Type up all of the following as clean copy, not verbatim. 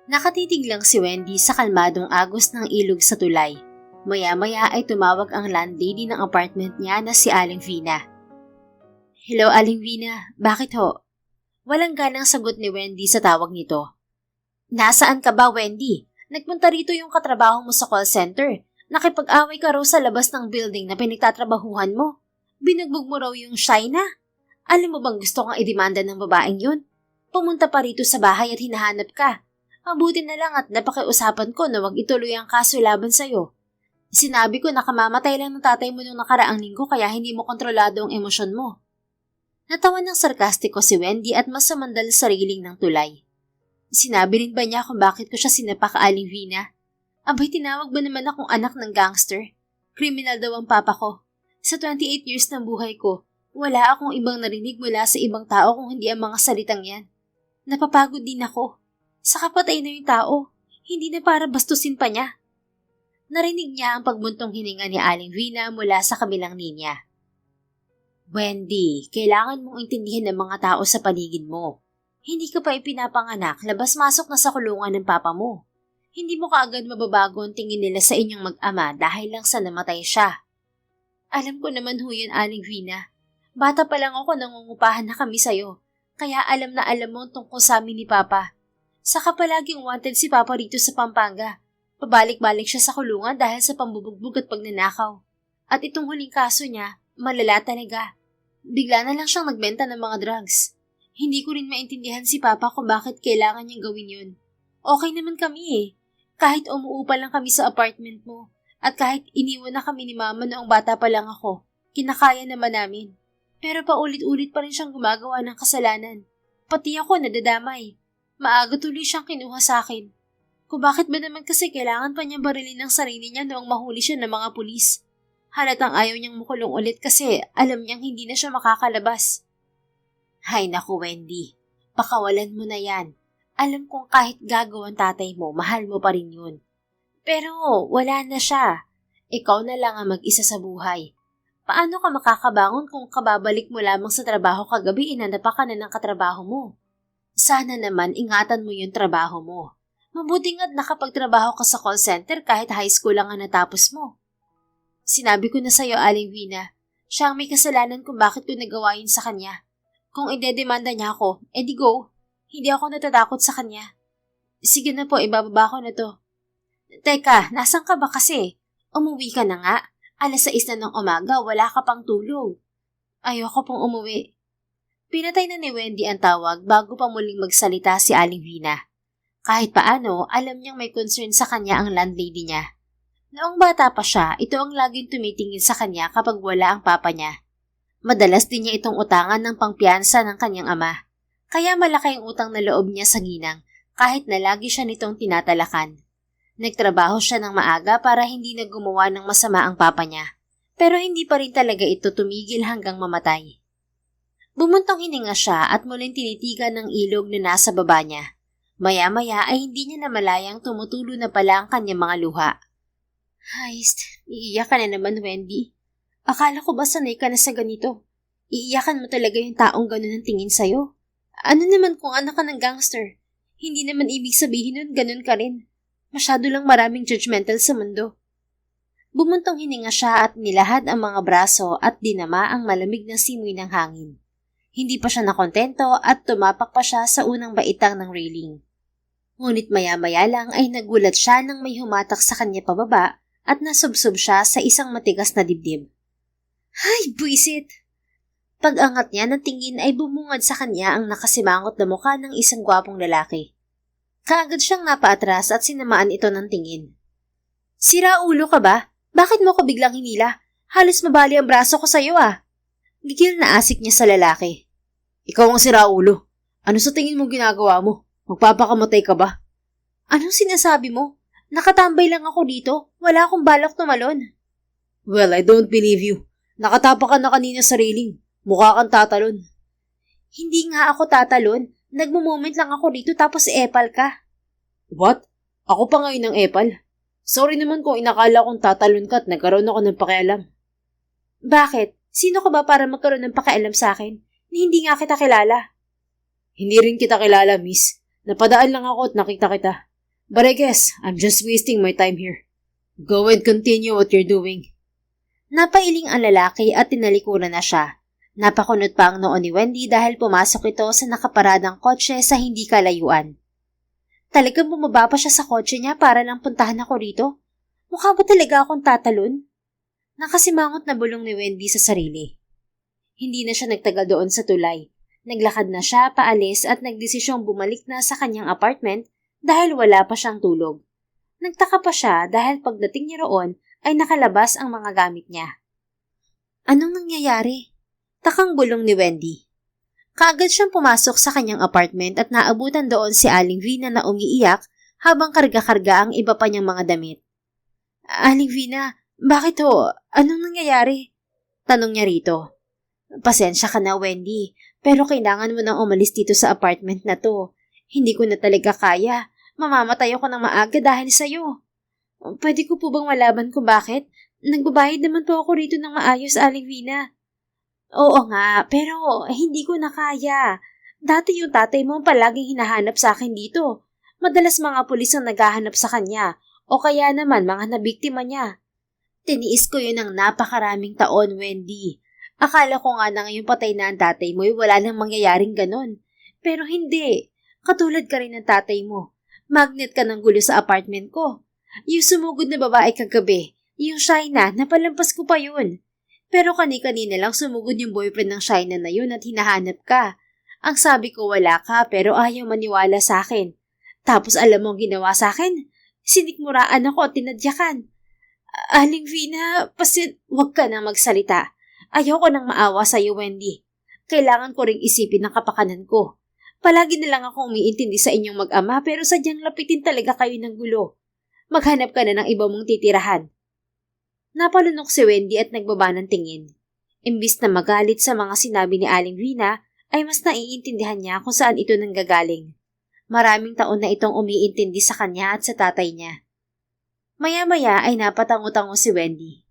Nakatitig lang si Wendy sa kalmadong agos ng ilog sa tulay. Maya-maya ay tumawag ang landlady ng apartment niya na si Aling Vina. "Hello, Aling Vina. Bakit ho?" Walang ganang sagot ni Wendy sa tawag nito. "Nasaan ka ba, Wendy? Nagpunta rito yung katrabaho mo sa call center. Nakipag-away ka raw sa labas ng building na pinagtatrabahuhan mo. Binugbog mo raw yung Shaina. Alam mo bang gusto kang idemanda ng babaeng yun? Pumunta pa rito sa bahay at hinahanap ka. Mabuti na lang at napakiusapan ko na wag ituloy ang kaso laban sa'yo. Sinabi ko na kamamatay lang ng tatay mo nung nakaraang linggo kaya hindi mo kontrolado ang emosyon mo." Natawa ng sarkastiko si Wendy at mas sumandal sa railing ng tulay. Sinabi rin ba niya kung bakit ko siya sinapa ka, Aling Vina? Abay, tinawag ba naman akong anak ng gangster? Kriminal daw ang papa ko. Sa 28 years ng buhay ko, wala akong ibang narinig mula sa ibang tao kung hindi ang mga salitang yan. Napapagod din ako. Saka patay na yung tao, hindi na para bastusin pa niya. Narinig niya ang pagbuntong hininga ni Aling Vina mula sa kabilang linya. "Wendy, kailangan mong intindihin ng mga tao sa paligid mo. Hindi ka pa ipinapanganak, labas-masok na sa kulungan ng papa mo. Hindi mo kaagad mababago ang tingin nila sa inyong mag-ama dahil lang sa namatay siya." "Alam ko naman ho yun, Aling Vina. Bata pa lang ako nangungupahan na kami sa'yo, kaya alam na alam mo tungkol sa amin ni Papa. Saka palaging wanted si Papa rito sa Pampanga. Pabalik-balik siya sa kulungan dahil sa pambubugbog at pagnanakaw. At itong huling kaso niya, malala talaga. Bigla na lang siyang nagbenta ng mga drugs. Hindi ko rin maintindihan si Papa kung bakit kailangan niyang gawin yun. Okay naman kami eh. Kahit umuupa lang kami sa apartment mo, at kahit iniwan na kami ni Mama noong bata pa lang ako, kinakaya naman namin. Pero paulit-ulit pa rin siyang gumagawa ng kasalanan. Pati ako nadadamay. Maaga tuloy siyang kinuha sa akin. Kung bakit ba naman kasi kailangan pa niyang barilin ng sarili niya noong mahuli siya ng mga pulis. Halatang ayaw niyang makulong ulit kasi alam niyang hindi na siya makakalabas." "Hay naku, Wendy. Pakawalan mo na yan. Alam kong kahit gagawan tatay mo, mahal mo pa rin yun. Pero wala na siya. Ikaw na lang ang mag-isa sa buhay. Paano ka makakabangon kung kababalik mo lamang sa trabaho kagabi inanapa ka na ng katrabaho mo? Sana naman ingatan mo yung trabaho mo. Mabuti nga't nakapagtrabaho ka sa call center kahit high school lang ang natapos mo. Sinabi ko na sa'yo, Aling Vina, siya ang may kasalanan kung bakit ko nagawa yun sa kanya. Kung idedemanda niya ako, edi go. Hindi ako natatakot sa kanya. Sige na po, ibababa ko na to." "Teka, nasan ka ba kasi? Umuwi ka na nga. 6:00 na ng umaga, wala ka pang tulog." "Ayoko pong umuwi." Pinatay na ni Wendy ang tawag bago pa muling magsalita si Aling Vina. Kahit paano, alam niyang may concern sa kanya ang landlady niya. Noong bata pa siya, ito ang laging tumitingin sa kanya kapag wala ang papa niya. Madalas din niya itong utangan ng pangpiyansa ng kanyang ama. Kaya malaki ang utang na loob niya sa ginang kahit na lagi siya nitong tinatalakan. Nagtrabaho siya ng maaga para hindi na gumawa ng masama ang papa niya. Pero hindi pa rin talaga ito tumigil hanggang mamatay. Bumuntong hininga siya at muling tinitigan ng ilog na nasa baba niya. Maya-maya ay hindi niya namalayang tumutulo na pala ang kanyang mga luha. "Heist, iiyak ka na naman, Wendy. Akala ko ba sanay ka na sa ganito? Iiyakan mo talaga yung taong ganun ang tingin sa'yo. Ano naman kung anak ka ng gangster? Hindi naman ibig sabihin nun ganun ka rin. Masyado lang maraming judgmental sa mundo." Bumuntong hininga siya at nilahad ang mga braso at dinama ang malamig na simoy ng hangin. Hindi pa siya nakontento at tumapak pa siya sa unang baitang ng railing. Ngunit maya-maya lang ay nagulat siya nang may humatak sa kanya pababa at nasubsob siya sa isang matigas na dibdib. "Ay, buisit!" Pag-angat niya ng tingin ay bumungad sa kanya ang nakasimangot na mukha ng isang gwapong lalaki. Kaagad siyang napaatras at sinamaan ito ng tingin. "Sira ulo ka ba? Bakit mo ko biglang hinila? Halos mabali ang braso ko sa'yo ah." Gigil na asik niya sa lalaki. "Ikaw ang sira ulo. Ano sa tingin mo ginagawa mo? Magpapakamatay ka ba?" "Anong sinasabi mo? Nakatambay lang ako dito. Wala akong balak tumalon." "Well, I don't believe you. Nakatapa ka na kanina sa railing. Mukha kang tatalon." "Hindi nga ako tatalon. Nagmo-moment lang ako dito tapos epal ka." "What? Ako pa ngayon ang epal? Sorry naman kung inakala kong tatalon ka at nagkaroon ako ng pakialam." "Bakit? Sino ka ba para magkaroon ng pakialam sa akin? Hindi nga kita kilala." "Hindi rin kita kilala, miss. Napadaan lang ako at nakita kita. But I guess I'm just wasting my time here. Go and continue what you're doing. Napailing ang lalaki at tinalikuran na siya. Napakunot pa ang noon ni Wendy dahil pumasok ito sa nakaparadang kotse sa hindi kalayuan. Talagang bumaba pa siya sa kotse niya para lang puntahan ako rito? Mukha ba talaga akong tatalon? Nakasimangot na bulong ni Wendy sa sarili. Hindi na siya nagtagal doon sa tulay. Naglakad na siya paalis at nagdesisyong bumalik na sa kanyang apartment dahil wala pa siyang tulog. Nagtaka pa siya dahil pagdating niya roon ay nakalabas ang mga gamit niya. Anong nangyayari? Takang bulong ni Wendy. Kaagad siyang pumasok sa kanyang apartment at naabutan doon si Aling Vina na umiiyak habang karga-karga ang iba pa niyang mga damit. Aling Vina, bakit ho? Anong nangyayari? Tanong niya rito. Pasensya ka na, Wendy, pero kailangan mo nang umalis dito sa apartment na to. Hindi ko na talaga kaya. Mamamatay ako ng maaga dahil sa'yo. Pwede ko po bang malaman kung bakit? Nagbabayad naman po ako rito ng maayos, Aling Vina. Oo nga, pero hindi ko na kaya. Dati yung tatay mo palaging hinahanap sa akin dito. Madalas mga pulis ang naghahanap sa kanya, o kaya naman mga nabiktima niya. Tiniis ko yun ng napakaraming taon, Wendy. Akala ko nga na ngayong patay na ang tatay mo ay wala nang mangyayaring ganon. Pero hindi. Katulad ka rin ng tatay mo. Magnet ka ng gulo sa apartment ko. Yung sumugod na babae kagabi, yung Shaina, napalampas ko pa yun. Pero kani-kanina lang sumugod yung boyfriend ng Shaina na yun at hinahanap ka. Ang sabi ko wala ka pero ayaw maniwala sa akin. Tapos alam mo ang ginawa sa akin? Sinikmuraan ako at tinadyakan. Aling Vina, wag ka na magsalita. Ayoko nang maawa sa iyo, Wendy. Kailangan ko ring isipin ang kapakanan ko. Palagi na lang akong umiintindi sa inyong mag-ama pero sadyang lapitin talaga kayo ng gulo. Maghanap ka na ng iba mong titirahan. Napalunok si Wendy at nagbaba ng tingin. Imbis na magalit sa mga sinabi ni Aling Vina, ay mas naiintindihan niya kung saan ito nanggagaling. Maraming taon na itong umiintindi sa kanya at sa tatay niya. Maya-maya ay napatango-tango si Wendy.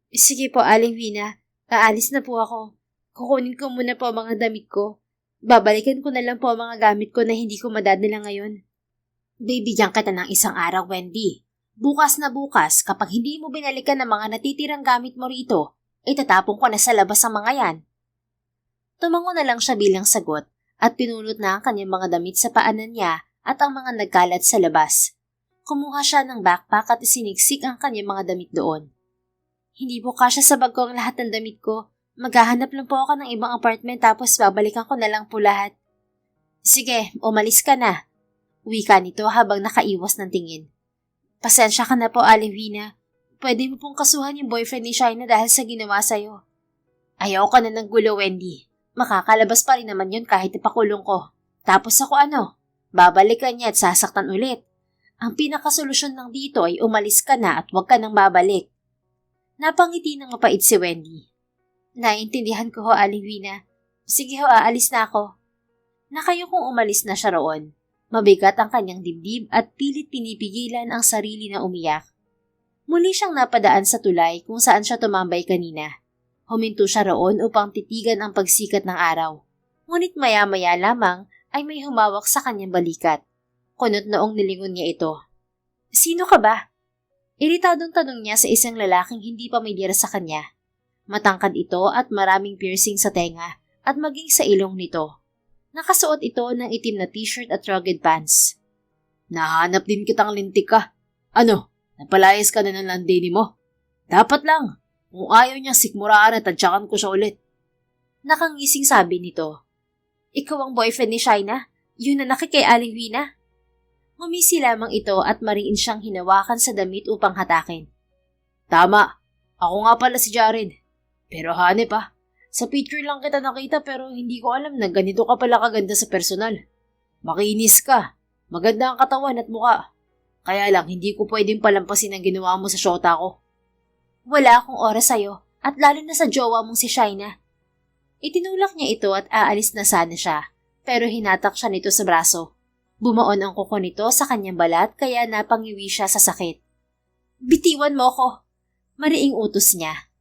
Sige po, Aling Vina. Aalis na po ako. Kukunin ko muna po ang mga damit ko. Babalikan ko na lang po ang mga gamit ko na hindi ko madadala ngayon. Bibigyan kita ng isang araw, Wendy. Bukas na bukas, kapag hindi mo binalikan ng mga natitirang gamit mo rito, itatapon ko na sa labas ang mga yan. Tumango na lang siya bilang sagot at pinulot na ang kanyang mga damit sa paanan niya at ang mga nagkalat sa labas. Kumuha siya ng backpack at isiniksik ang kanyang mga damit doon. Hindi po kasya sa bag ko ang lahat ng damit ko. Maghahanap lang po ako ng ibang apartment tapos babalikan ko na lang po lahat. Sige, umalis ka na. Wika nito habang nakaiwas ng tingin. Pasensya ka na po, Aling Vina. Pwede mo pong kasuhan yung boyfriend ni Shaina dahil sa ginawa sa'yo. Ayaw ka na ng gulo, Wendy. Makakalabas pa rin naman yun kahit ipakulong ko. Tapos ako babalikan niya at sasaktan ulit. Ang pinakasolusyon ng dito ay umalis ka na at huwag ka nang babalik. Napangiti ng mapait si Wendy. Naintindihan ko ho, Aling Vina. Sige ho, aalis na ako. Nakayo kong umalis na siya roon. Mabigat ang kanyang dibdib at pilit pinipigilan ang sarili na umiyak. Muli siyang napadaan sa tulay kung saan siya tumambay kanina. Huminto siya roon upang titigan ang pagsikat ng araw. Ngunit maya-maya lamang ay may humawak sa kanyang balikat. Kunot noong nilingon niya ito. Sino ka ba? Iritadong tanong niya sa isang lalaking hindi pamilyar sa kanya. Matangkad ito at maraming piercing sa tenga at maging sa ilong nito. Nakasuot ito ng itim na t-shirt at rugged pants. Nahanap din kitang lintik ka. Ano, napalayas ka na ng landini mo? Dapat lang. Kung ayaw niya sikmuraan at tadyakan ko siya ulit. Nakangising sabi nito. Ikaw ang boyfriend ni Shaina? Yun na nakikay Aling Vina? Ngumisi lamang ito at mariin siyang hinawakan sa damit upang hatakin. Tama. Ako nga pala si Jared. Pero hanep sa picture lang kita nakita pero hindi ko alam na ganito ka pala kaganda sa personal. Makinis ka. Maganda ang katawan at mukha. Kaya lang hindi ko pwedeng palampasin ang ginawa mo sa syota ko. Wala akong oras sa'yo at lalo na sa jowa mong si Shaina. Itinulak niya ito at aalis na sana siya pero hinatak siya nito sa braso. Bumaon ang kuko nito sa kanyang balat kaya napangiwi siya sa sakit. Bitiwan mo ko. Mariing utos niya.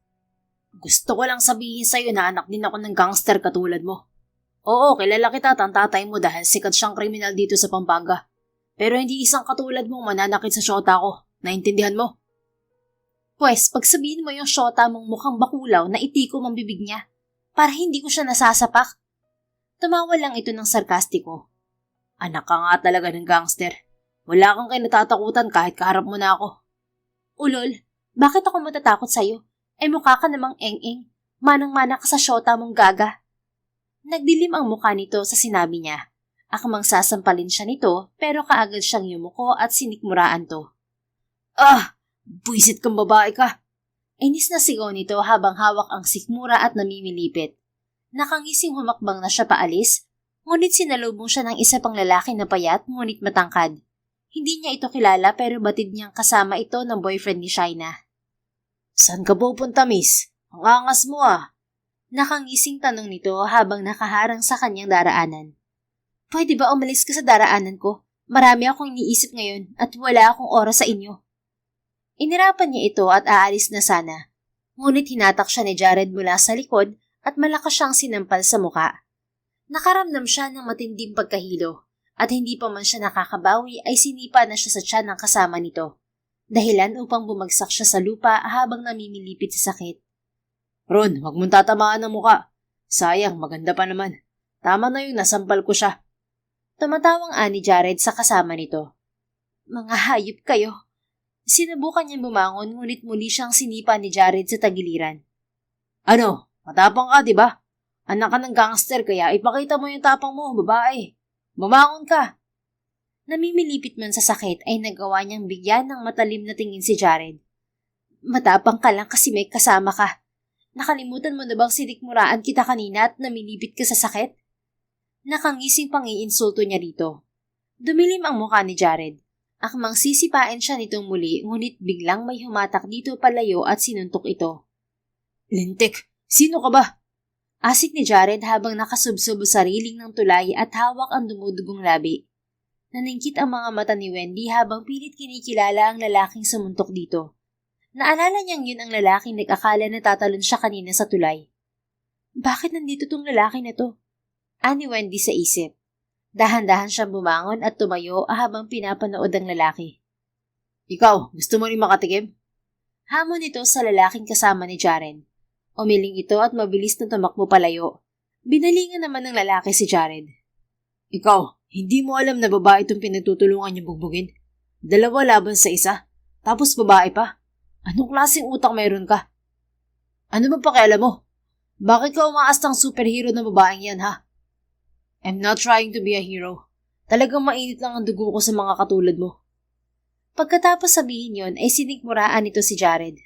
Gusto ko lang sabihin sa'yo na anak din ako ng gangster katulad mo. Oo, kilala kita at ang tatay mo dahil sikat siyang kriminal dito sa Pampanga. Pero hindi isang katulad mong mananakit sa syota ko. Naintindihan mo? Pwes, pagsabihin mo yung syota mong mukhang bakulaw na itiko ang bibig niya para hindi ko siya nasasapak. Tumawa lang ito ng sarkastiko. Anak ka nga talaga ng gangster. Wala kang kinatatakutan kahit kaharap mo na ako. Ulol, bakit ako matatakot sa'yo? Mukha ka namang eng-eng. Manang-mana ka sa syota mong gaga. Nagdilim ang mukha nito sa sinabi niya. Akmang sasampalin siya nito pero kaagad siyang yumuko at sinikmuraan to. Ah! Buisit kang babae ka! Inis na sigaw nito habang hawak ang sikmura at namimilipit. Nakangising humakbang na siya paalis, ngunit sinalubong siya ng isa pang lalaki na payat ngunit matangkad. Hindi niya ito kilala pero batid niyang kasama ito ng boyfriend ni Shaina. Saan ka pupunta, miss? Ang angas mo ah! Nakangising tanong nito habang nakaharang sa kanyang daraanan. Pwede ba umalis ka sa daraanan ko? Marami akong iniisip ngayon at wala akong oras sa inyo. Inirapan niya ito at aalis na sana. Ngunit hinatak siya ni Jared mula sa likod at malakas siyang sinampal sa muka. Nakaramdam siya ng matinding pagkahilo at hindi pa man siya nakakabawi ay sinipa na siya sa tiyan ng kasama nito. Dahilan upang bumagsak siya sa lupa habang namimilipit sa sakit. Ron, wag mong tatamaan ng muka. Sayang, maganda pa naman. Tama na yung nasampal ko siya. Tumatawang ani Jared sa kasama nito. Mga hayop kayo. Sinubukan niyang bumangon ngunit muli siyang sinipa ni Jared sa tagiliran. Ano? Matapang ka, di ba? Anak ka ng gangster kaya ipakita mo yung tapang mo, babae. Bumangon ka. Namimilipit man sa sakit ay nagawa niyang bigyan ng matalim na tingin si Jared. Matapang ka lang kasi may kasama ka. Nakalimutan mo na bang sinikmuraan kita kanina at namilipit ka sa sakit? Nakangising pang-iinsulto niya rito. Dumilim ang mukha ni Jared. Akmang sisipain siya nitong muli ngunit biglang may humatak dito palayo at sinuntok ito. Lintik, sino ka ba? Asik ni Jared habang nakasubsob sa riling ng tulay at hawak ang dumudugong labi. Naningkit ang mga mata ni Wendy habang pilit kinikilala ang lalaking sumuntok dito. Naalala niyang yun ang lalaking nag-akala na tatalon siya kanina sa tulay. Bakit nandito tong lalaki na to? Ani Wendy sa isip. Dahan-dahan siyang bumangon at tumayo habang pinapanood ang lalaki. Ikaw, gusto mo rin makatikim? Hamon nito sa lalaking kasama ni Jared. Umiling ito at mabilis na tumakbo palayo. Binalingan naman ng lalaki si Jared. Ikaw, hindi mo alam na babae itong pinagtutulungan niyong bugbugin? 2 laban sa isa, tapos babae pa? Anong klaseng utak meron ka? Ano ba pakialam mo? Bakit ka umaastang superhero na babaeng yan, ha? I'm not trying to be a hero. Talagang mainit lang ang dugo ko sa mga katulad mo. Pagkatapos sabihin yon ay sinikmuraan nito si Jared.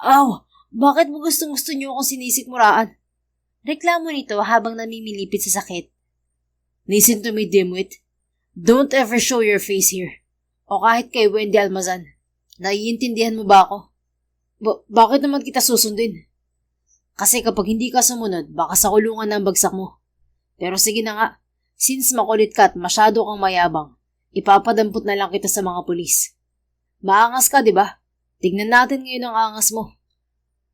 Aw! Bakit mo gustong-gusto niyo akong sinisikmuraan? Reklamo nito habang namimilipit sa sakit. Listen to me, dimwit. Don't ever show your face here. O kahit kay Wendy Almazan. Naiintindihan mo ba ako? Bakit naman kita susundin? Kasi kapag hindi ka sumunod, baka sa kulungan na ang bagsak mo. Pero sige na nga, since makulit ka at masyado kang mayabang, ipapadampot na lang kita sa mga pulis. Maangas ka, di ba? Tignan natin ngayon ang angas mo.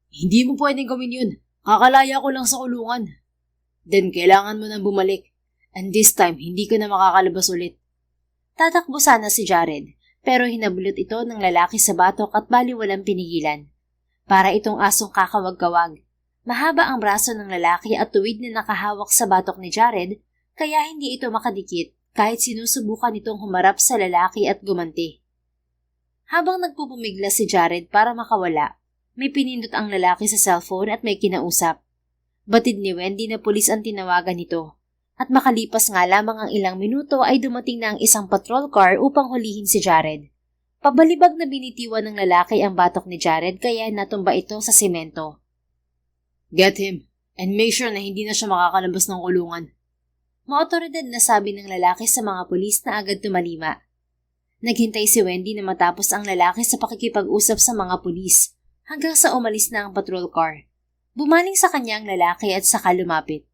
Hindi mo pwedeng gawin yun. Kakalaya ko lang sa kulungan. Then kailangan mo nang bumalik. And this time, hindi ka na makakalabas ulit. Tatakbo sana si Jared, pero hinabulot ito ng lalaki sa batok at baliwalang pinigilan. Para itong asong kakawag-kawag. Mahaba ang braso ng lalaki at tuwid na nakahawak sa batok ni Jared, kaya hindi ito makadikit kahit sinusubukan itong humarap sa lalaki at gumanti. Habang nagpupumigla si Jared para makawala, may pinindot ang lalaki sa cellphone at may kinausap. Batid ni Wendy na pulis ang tinawagan nito. At makalipas nga lamang ang ilang minuto ay dumating na ang isang patrol car upang hulihin si Jared. Pabalibag na binitiwan ng lalaki ang batok ni Jared kaya natumba ito sa semento. Get him, and make sure na hindi na siya makakalabas ng kulungan. Maotoridad na sabi ng lalaki sa mga pulis na agad tumalima. Naghintay si Wendy na matapos ang lalaki sa pakikipag-usap sa mga pulis hanggang sa umalis na ang patrol car. Bumaling sa kanya ang lalaki at saka lumapit.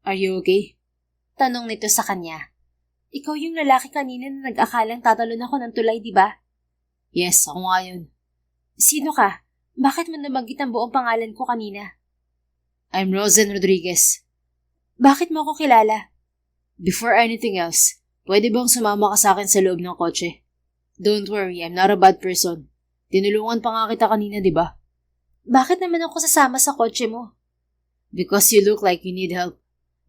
Are you okay? Tanong nito sa kanya. Ikaw yung lalaki kanina na nag-akalang tatalon ako ng tulay, di ba? Yes, ako nga yun. Sino ka? Bakit mo nabanggit ang buong pangalan ko kanina? I'm Rosen Rodriguez. Bakit mo ako kilala? Before anything else, Pwede bang sumama ka sa akin sa loob ng kotse? Don't worry, I'm not a bad person. Tinulungan pa nga kita kanina, di ba? Bakit naman ako sasama sa kotse mo? Because you look like you need help.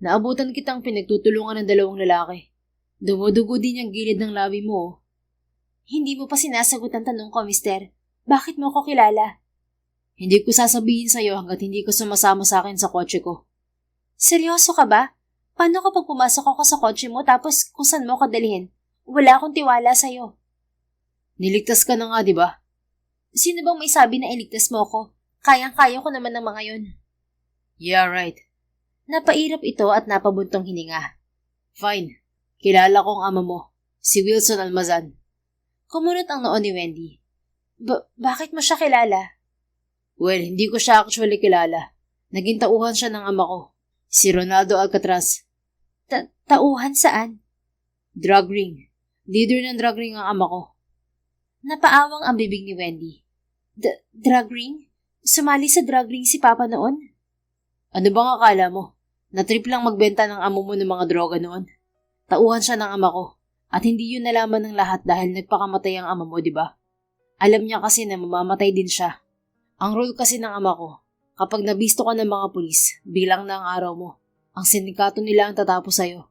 Naabutan kitang pinagtutulungan ng dalawang lalaki. Dumudugo din yung gilid ng labi mo. Oh. Hindi mo pa sinasagot ang tanong ko, mister. Bakit mo ako kilala? Hindi ko sasabihin sa'yo hanggat hindi ko sumasama sa akin sa kotse ko. Seryoso ka ba? Paano kapag pumasok ako sa kotse mo tapos kung saan mo ako dalhin? Wala akong tiwala sa'yo. Niligtas ka na nga, di ba? Sino bang may sabi na iligtas mo ako? Kayang-kaya ko naman ng mga yon. Yeah, right. Napairap ito at napabuntong hininga. Fine. Kilala ko ang ama mo, si Wilson Almazan. Kumunot ang noo ni Wendy. Bakit mo siya kilala? Well, hindi ko siya actually kilala. Naging tauhan siya ng ama ko, si Ronaldo Alcatraz. Tauhan saan? Drug ring. Leader ng drug ring ang ama ko. Napaawang ang bibig ni Wendy. Drug ring? Sumali sa drug ring si Papa noon? Ano bang akala mo? Natrip lang magbenta ng amo mo ng mga droga noon. Tauhan siya ng ama ko. At hindi yun nalaman ng lahat dahil nagpakamatay ang ama mo, di ba? Alam niya kasi na mamamatay din siya. Ang role kasi ng ama ko, kapag nabisto ka ng mga pulis, bilang na ang araw mo, ang sindikato nila ang tatapos sa'yo.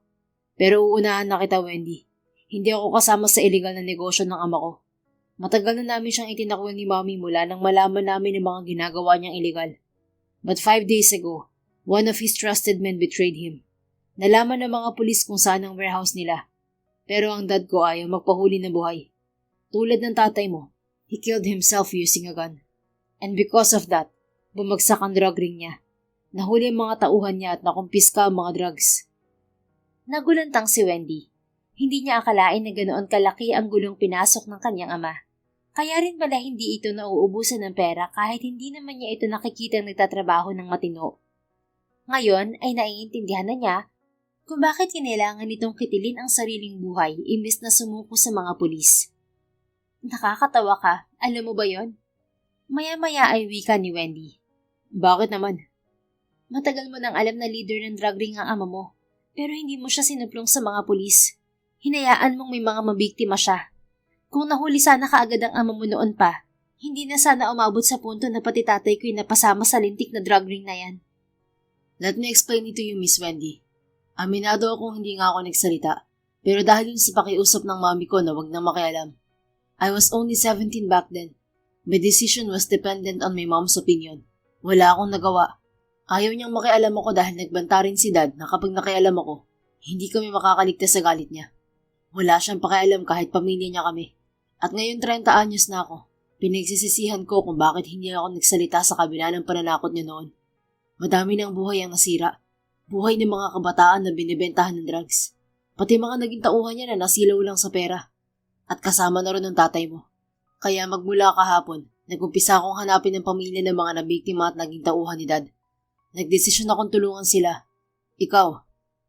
Pero uunahan na kita, Wendy. Hindi ako kasama sa illegal na negosyo ng ama ko. Matagal na namin siyang itinakwil ni Mami mula nang malaman namin ang mga ginagawa niyang illegal. But 5 days ago, one of his trusted men betrayed him. Nalaman ng mga pulis kung saan ang warehouse nila. Pero ang dad ko ayaw magpahuli ng buhay. Tulad ng tatay mo, he killed himself using a gun. And because of that, bumagsak ang drug ring niya. Nahuli ang mga tauhan niya at nakumpiska ang mga drugs. Nagulantang si Wendy. Hindi niya akalain na ganoon kalaki ang gulong pinasok ng kanyang ama. Kaya rin pala hindi ito nauubusan ng pera kahit hindi naman niya ito nakikita nagtatrabaho ng matino. Ngayon ay naiintindihan na niya kung bakit kinailangan nitong kitilin ang sariling buhay imbes na sumuko sa mga pulis. Nakakatawa ka, alam mo ba yon? Maya-maya ay wika ni Wendy. Bakit naman? Matagal mo nang alam na leader ng drug ring ang ama mo, pero hindi mo siya sinuplong sa mga pulis. Hinayaan mong may mga mabiktima siya. Kung nahuli sana kaagad ang ama mo noon pa, hindi na sana umabot sa punto na pati tatay ko'y napasama sa lintik na drug ring na yan. Let me explain it to you, Miss Wendy. Aminado akong hindi nga ako nagsalita, pero dahil yun sa pakiusap ng mami ko na wag na makialam. I was only 17 back then. My decision was dependent on my mom's opinion. Wala akong nagawa. Ayaw niyang makialam ako dahil nagbanta rin si dad na kapag nakialam ako, hindi kami makakaligtas sa galit niya. Wala siyang pakialam kahit pamilya niya kami. At ngayon 30 anyos na ako. Pinagsisisihan ko kung bakit hindi ako nagsalita sa kabila ng pananakot niya noon. Madami ng buhay ang nasira. Buhay ng mga kabataan na binibentahan ng drugs. Pati mga naging tauhan niya na nasilaw lang sa pera. At kasama na rin ng tatay mo. Kaya magmula kahapon, nag-umpisa akong hanapin ng pamilya ng mga nabiktima at naging tauhan ni dad. Nagdesisyon akong tulungan sila. Ikaw,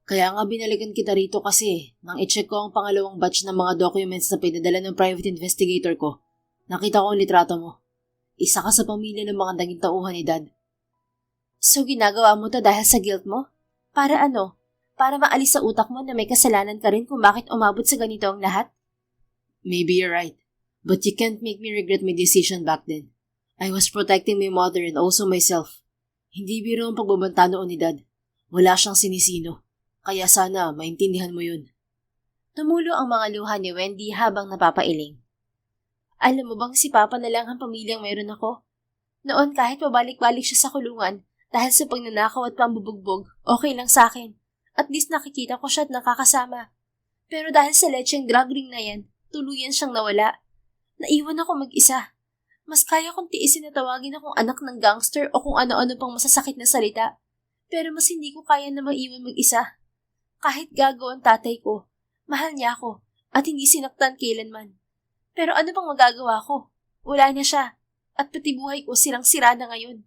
kaya nga binalikan kita rito kasi nang i-check ko ang pangalawang batch ng mga documents na pinadala ng private investigator ko. Nakita ko ang litrato mo. Isa ka sa pamilya ng mga naging tauhan ni dad. So ginagawa mo to dahil sa guilt mo? Para ano? Para maalis sa utak mo na may kasalanan ka rin kung bakit umabot sa ganito ang lahat? Maybe you're right. But you can't make me regret my decision back then. I was protecting my mother and also myself. Hindi biro ang pagbabanta noon ni dad. Wala siyang sinisino. Kaya sana maintindihan mo yun. Tumulo ang mga luha ni Wendy habang napapailing. Alam mo bang si Papa na lang ang pamilyang meron ako? Noon kahit pabalik-balik siya sa kulungan, dahil sa pagnanakaw at pambubugbog, okay lang sa akin. At least nakikita ko siya at nakakasama. Pero dahil sa lecheng drug ring na yan, tuluyan siyang nawala. Naiwan ako mag-isa. Mas kaya kong tiisin na tawagin akong anak ng gangster o kung ano-ano pang masasakit na salita. Pero mas hindi ko kaya na maiwan mag-isa. Kahit gago ang tatay ko, mahal niya ako at hindi sinaktan kailanman. Pero ano bang magagawa ko? Wala na siya. At pati buhay ko sirang-sira na ngayon.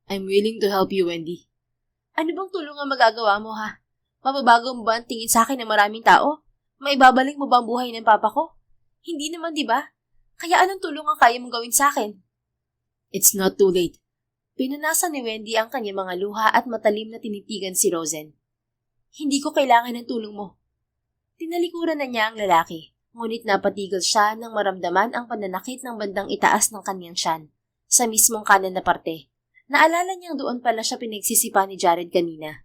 I'm willing to help you, Wendy. Ano bang tulong ang magagawa mo, ha? Mababago mo ba ang tingin sa akin ng maraming tao? Maibabalik mo ba ang buhay ng papa ko? Hindi naman, di ba? Kaya anong tulong ang kaya mong gawin sa akin? It's not too late. Pinunasan ni Wendy ang kanyang mga luha at matalim na tinitigan si Rosen. Hindi ko kailangan ng tulong mo. Tinalikuran na niya ang lalaki, ngunit napatigil siya nang maramdaman ang pananakit ng bandang itaas ng kanyang tiyan, sa mismong kanan na parte. Naalala niyang doon pala siya pinagsisipa ni Jared kanina.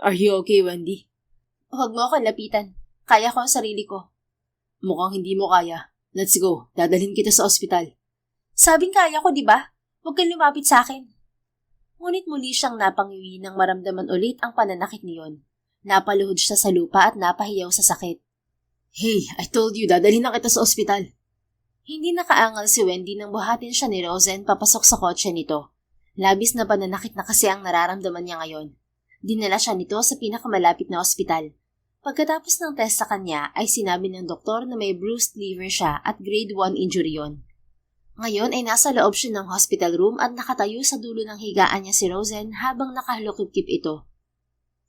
Are you okay, Wendy? Huwag mo ako lapitan. Kaya ko ang sarili ko. Mukhang hindi mo kaya. Let's go. Dadalhin kita sa ospital. Sabing kaya ko, di ba? Huwag kang lumapit sa akin. Ngunit muli siyang napangiwi nang maramdaman ulit ang pananakit niyon. Napaluhod siya sa lupa at napahiyaw sa sakit. Hey, I told you, dadalhin na kita sa ospital. Hindi nakaangal si Wendy nang buhatin siya ni Rosen papasok sa kotse nito. Labis na pananakit na kasi ang nararamdaman niya ngayon. Dinala siya nito sa pinakamalapit na ospital. Pagkatapos ng test sa kanya ay sinabi ng doktor na may bruised liver siya at grade 1 injury yon. Ngayon ay nasa loob siya ng hospital room at nakatayo sa dulo ng higaan niya si Rosen habang nakahalukip-kip ito.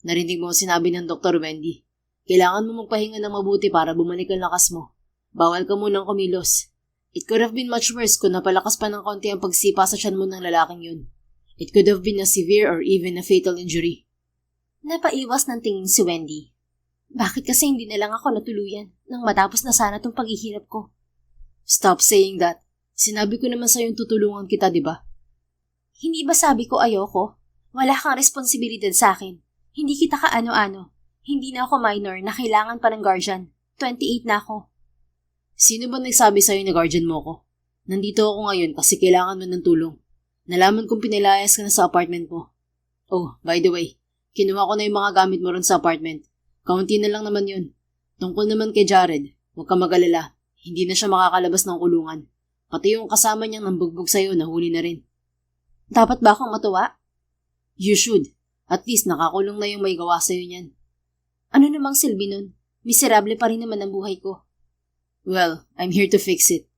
Narinig mo ang sinabi ng Dr. Wendy. Kailangan mo magpahinga ng mabuti para bumalik ang lakas mo. Bawal ka munang kumilos. It could have been much worse kung napalakas pa ng konti ang pagsipa sa tiyan mo ng lalaking yun. It could have been a severe or even a fatal injury. Napaiwas ng tingin si Wendy. Bakit kasi hindi na lang ako natuluyan nang matapos na sana tong paghihirap ko? Stop saying that. Sinabi ko naman sa'yo tutulungan kita, di ba? Hindi ba sabi ko ayoko? Wala kang responsibilidad sa akin. Hindi kita kaano-ano. Hindi na ako minor na kailangan pa ng guardian. 28 na ako. Sino ba nagsabi sa'yo na guardian mo ko? Nandito ako ngayon kasi kailangan mo ng tulong. Nalaman kong pinilayas ka na sa apartment mo. Oh, by the way, kinuha ko na yung mga gamit mo ron sa apartment. Kaunti na lang naman yun. Tungkol naman kay Jared, huwag ka mag-alala. Hindi na siya makakalabas ng kulungan. Pati yung kasama niyang nambugbog sa'yo, nahuli na rin. Dapat ba akong matuwa? You should. At least nakakulong na yung may gawa sa'yo niyan. Ano namang silbi nun? Miserable pa rin naman ang buhay ko. Well, I'm here to fix it.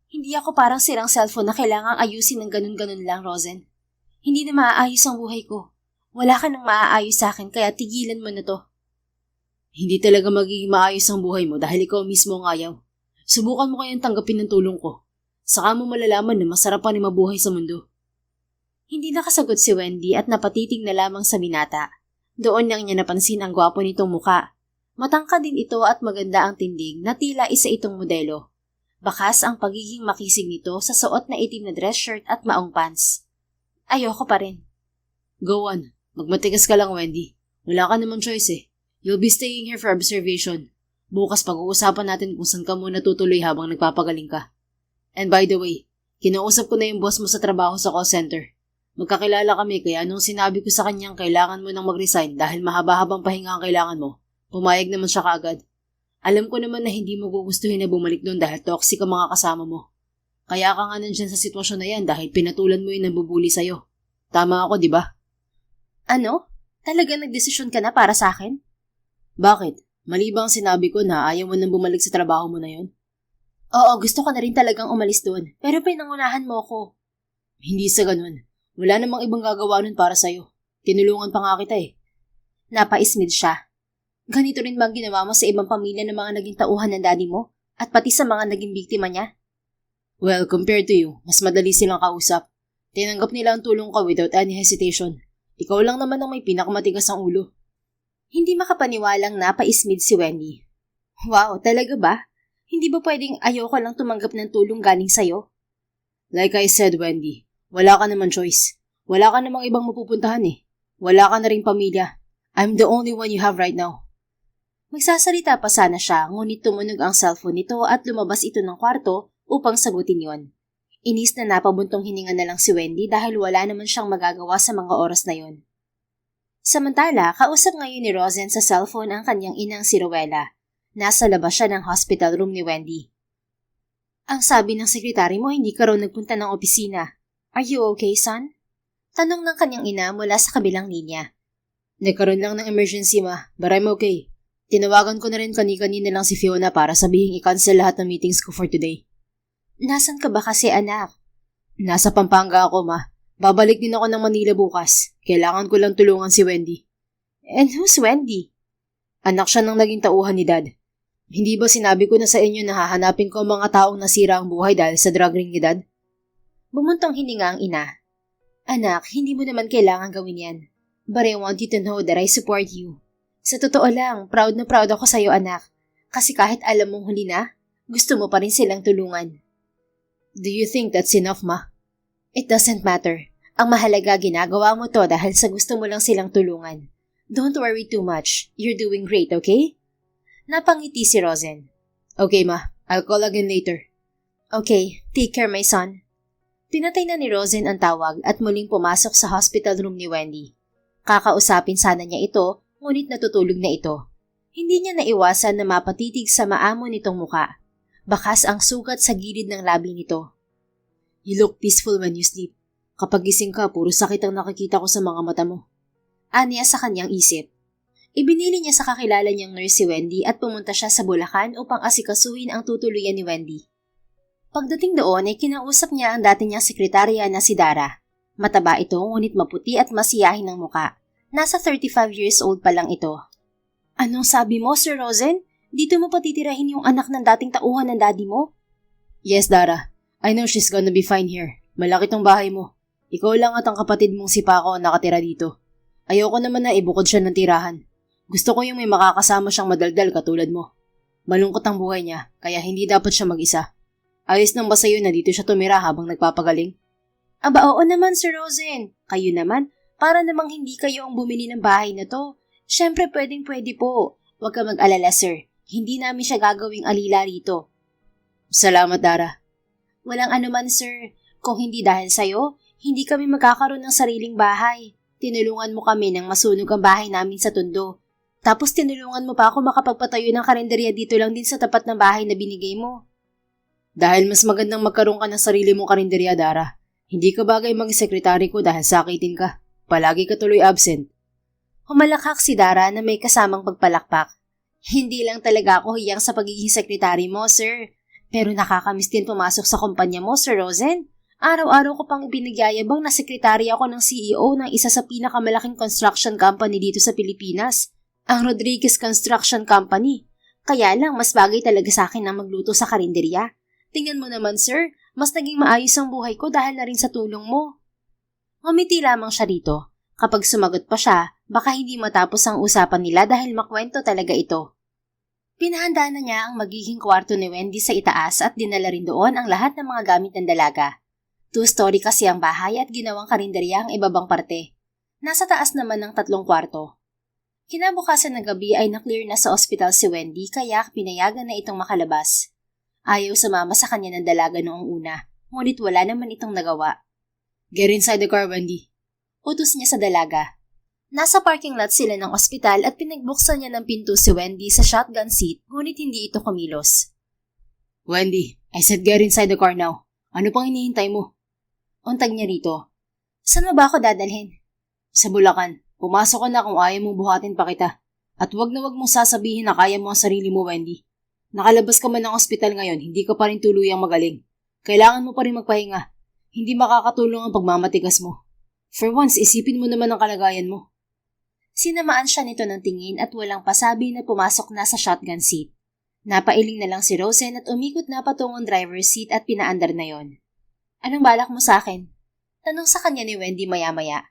Hindi ako parang sirang cellphone na kailangang ayusin ng ganun-ganun lang, Rosen. Hindi na maaayos ang buhay ko. Wala ka nang maaayos sa akin kaya tigilan mo na to. Hindi talaga magiging maayos ang buhay mo dahil ikaw mismo ang ayaw. Subukan mo kayang tanggapin ng tulong ko. Saka mo malalaman na masarap pa ni mabuhay sa mundo. Hindi nakasagot si Wendy at napatitig na lamang sa binata. Doon lang niya napansin ang gwapo nitong muka. Matangkad din ito at maganda ang tindig na tila isa itong modelo. Bakas ang pagiging makisig nito sa suot na itim na dress shirt at maong pants. Ayoko pa rin. Go on. Magmatigas ka lang, Wendy. Wala ka naman choice eh. You'll be staying here for observation. Bukas pag-uusapan natin kung saan ka muna tutuloy habang nagpapagaling ka. And by the way, kinausap ko na yung boss mo sa trabaho sa call center. Magkakilala kami kaya nung sinabi ko sa kanyang kailangan mo nang mag-resign dahil mahaba-habang pahinga ang kailangan mo, pumayag naman siya kaagad. Alam ko naman na hindi mo gugustuhin na bumalik doon dahil toxic ang mga kasama mo. Kaya ka nga nandyan sa sitwasyon na yan dahil pinatulan mo yung nabubuli sa'yo. Tama ako, di ba? Ano? Talaga nagdesisyon ka na para sa akin? Bakit? Mali ba ang sinabi ko na ayaw mo nang bumalik sa trabaho mo na yon? Oo, gusto ko na rin talagang umalis doon. Pero pinangunahan mo ko. Hindi sa ganun. Wala namang ibang gagawa nun para sa'yo. Tinulungan pa nga kita eh. Napaismid siya. Ganito rin bang ginawa mo sa ibang pamilya ng mga naging tauhan ng daddy mo? At pati sa mga naging biktima niya? Well, compared to you, mas madali silang kausap. Tinanggap nila ang tulong ka without any hesitation. Ikaw lang naman ang may pinakamatigas ang ulo. Hindi makapaniwalang napaismid si Wendy. Wow, talaga ba? Hindi ba pwedeng ayoko lang tumanggap ng tulong galing sa'yo? Like I said, Wendy, wala ka naman choice. Wala ka namang ibang mapupuntahan eh. Wala ka na ring pamilya. I'm the only one you have right now. Magsasalita pa sana siya, ngunit tumunog ang cellphone nito at lumabas ito ng kwarto upang sagutin yon. Inis na napabuntong hininga na lang si Wendy dahil wala naman siyang magagawa sa mga oras na yon. Samantala, kausap ngayon ni Rosen sa cellphone ang kanyang inang si Rowella. Nasa labas siya ng hospital room ni Wendy. Ang sabi ng sekretary mo hindi ka raw nagpunta ng opisina. Are you okay, son? Tanong ng kanyang ina mula sa kabilang linya. Nagkaroon lang ng emergency, ma. But I'm okay. Tinawagan ko na rin kani-kanina lang si Fiona para sabihin i-cancel lahat ng meetings ko for today. Nasaan ka ba kasi, anak? Nasa Pampanga ako, ma. Babalik din ako ng Manila bukas. Kailangan ko lang tulungan si Wendy. And who's Wendy? Anak siya ng naging tauhan ni Dad. Hindi ba sinabi ko na sa inyo na hahanapin ko ang mga taong nasira ang buhay dahil sa drug ring ni Dad? Bumuntong hininga ang ina. Anak, hindi mo naman kailangan gawin yan. But I want you to know that I support you. Sa totoo lang, proud na proud ako sa'yo, anak. Kasi kahit alam mong huli na, gusto mo pa rin silang tulungan. Do you think that's enough, Ma? It doesn't matter. Ang mahalaga, ginagawa mo to dahil sa gusto mo lang silang tulungan. Don't worry too much. You're doing great, okay? Napangiti si Rosen. Okay, Ma. I'll call again later. Okay, take care, my son. Pinatay na ni Rosen ang tawag at muling pumasok sa hospital room ni Wendy. Kakausapin sana niya ito, ngunit natutulog na ito. Hindi niya naiwasan na mapatitig sa maamo nitong muka. Bakas ang sugat sa gilid ng labi nito. You look peaceful when you sleep. Kapag gising ka, puro sakit ang nakikita ko sa mga mata mo. Aniya sa kanyang isip. Ibinili niya sa kakilala niyang nurse si Wendy at pumunta siya sa Bulacan upang asikasuhin ang tutuluyan ni Wendy. Pagdating doon ay kinausap niya ang dati niyang sekretarya na si Dara. Mataba ito ngunit maputi at masiyahin ng muka. Nasa 35 years old pa lang ito. Anong sabi mo, Sir Rosen? Dito mo patitirahin yung anak ng dating tauhan ng daddy mo? Yes, Dara. I know she's gonna be fine here. Malaki tong bahay mo. Ikaw lang at ang kapatid mong si Paco ang nakatira dito. Ayoko naman na ibukod siya ng tirahan. Gusto ko yung may makakasama siyang madaldal katulad mo. Malungkot ang buhay niya, kaya hindi dapat siya mag-isa. Ayos nang ba sa'yo na dito siya tumira habang nagpapagaling? Aba oo naman, Sir Rosen. Kayo naman, para namang hindi kayo ang bumili ng bahay na to. Siyempre pwedeng-pwede po. Huwag ka mag-alala, sir. Hindi namin siya gagawing alila rito. Salamat, Dara. Walang anuman, sir. Kung hindi dahil sa'yo, hindi kami magkakaroon ng sariling bahay. Tinulungan mo kami nang masunog ang bahay namin sa Tondo. Tapos tinulungan mo pa ako makapagpatayo ng karinderya dito lang din sa tapat ng bahay na binigay mo. Dahil mas magandang magkaroon ka ng sarili mong karinderya, Dara. Hindi ka bagay maging sekretary ko dahil sakitin ka. Palagi ka tuloy absent. Humalakhak si Dara na may kasamang pagpalakpak. Hindi lang talaga ako hiyang sa pagiging sekretary mo, sir. Pero nakakamiss din pumasok sa kumpanya mo, Sir Rosen. Araw-araw ko pang ibinigyayabang na sekretary ako ng CEO ng isa sa pinakamalaking construction company dito sa Pilipinas. Ang Rodriguez Construction Company. Kaya lang, mas bagay talaga sa akin na magluto sa karinderya. Tingnan mo naman, sir, mas naging maayos ang buhay ko dahil na rin sa tulong mo. Ngumiti lamang siya rito. Kapag sumagot pa siya, baka hindi matapos ang usapan nila dahil makwento talaga ito. Pinahanda na niya ang magiging kwarto ni Wendy sa itaas at dinala rin doon ang lahat ng mga gamit ng dalaga. 2-story kasi ang bahay at ginawang karinderya ang ibabang parte. Nasa taas naman ng 3 kwarto. Kinabukasan ng gabi ay na-clear na sa ospital si Wendy kaya pinayagan na itong makalabas. Ayaw sumama sa kanya ng dalaga noong una, ngunit wala naman itong nagawa. Get inside the car, Wendy. Utos niya sa dalaga. Nasa parking lot sila ng ospital at pinagbuksan niya ng pinto si Wendy sa shotgun seat ngunit hindi ito kumilos. Wendy, I said get inside the car now. Ano pang hinihintay mo? Untag niya rito. Saan mo ba ako dadalhin? Sa Bulacan. Pumasok ka na kung ayaw mong buhatin pa kita. At wag na wag mong sasabihin na kaya mo ang sarili mo, Wendy. Nakalabas ka man ng ospital ngayon, hindi ka pa rin tuluyang magaling. Kailangan mo pa rin magpahinga. Hindi makakatulong ang pagmamatigas mo. For once, isipin mo naman ang kalagayan mo. Sinamaan siya nito ng tingin at walang pasabi na pumasok na sa shotgun seat. Napailing na lang si Rosen at umikot na patungong driver's seat at pinaandar na yon. Anong balak mo sa akin? Tanong sa kanya ni Wendy maya-maya.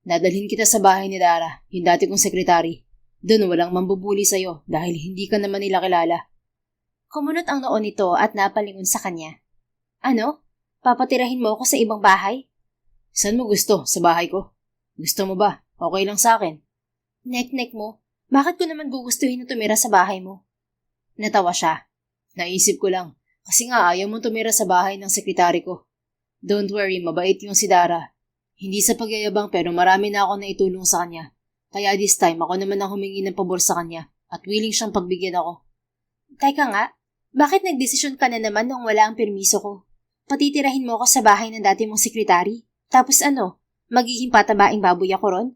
Nadalhin kita sa bahay ni Dara, yung dati kong sekretary. Doon walang mambubuli sa'yo dahil hindi ka naman nila kilala. Kumunot ang noon nito at napalingon sa kanya. Ano? Papatirahin mo ako sa ibang bahay? Saan mo gusto? Sa bahay ko? Gusto mo ba? Okay lang sa akin. Nek-nek mo, bakit ko naman gugustuhin na tumira sa bahay mo? Natawa siya. Naisip ko lang, kasi nga ayaw mong tumira sa bahay ng sekretary ko. Don't worry, mabait yung si Dara. Hindi sa pagyayabang pero marami na ako na itulong sa kanya. Kaya this time ako naman ang humingi ng pabor sa kanya at willing siyang pagbigyan ako. Teka nga, bakit nagdesisyon ka na naman nung wala ang permiso ko? Patitirahin mo ako sa bahay ng dati mong sekretary? Tapos ano, magiging patabaing baboy ako ron?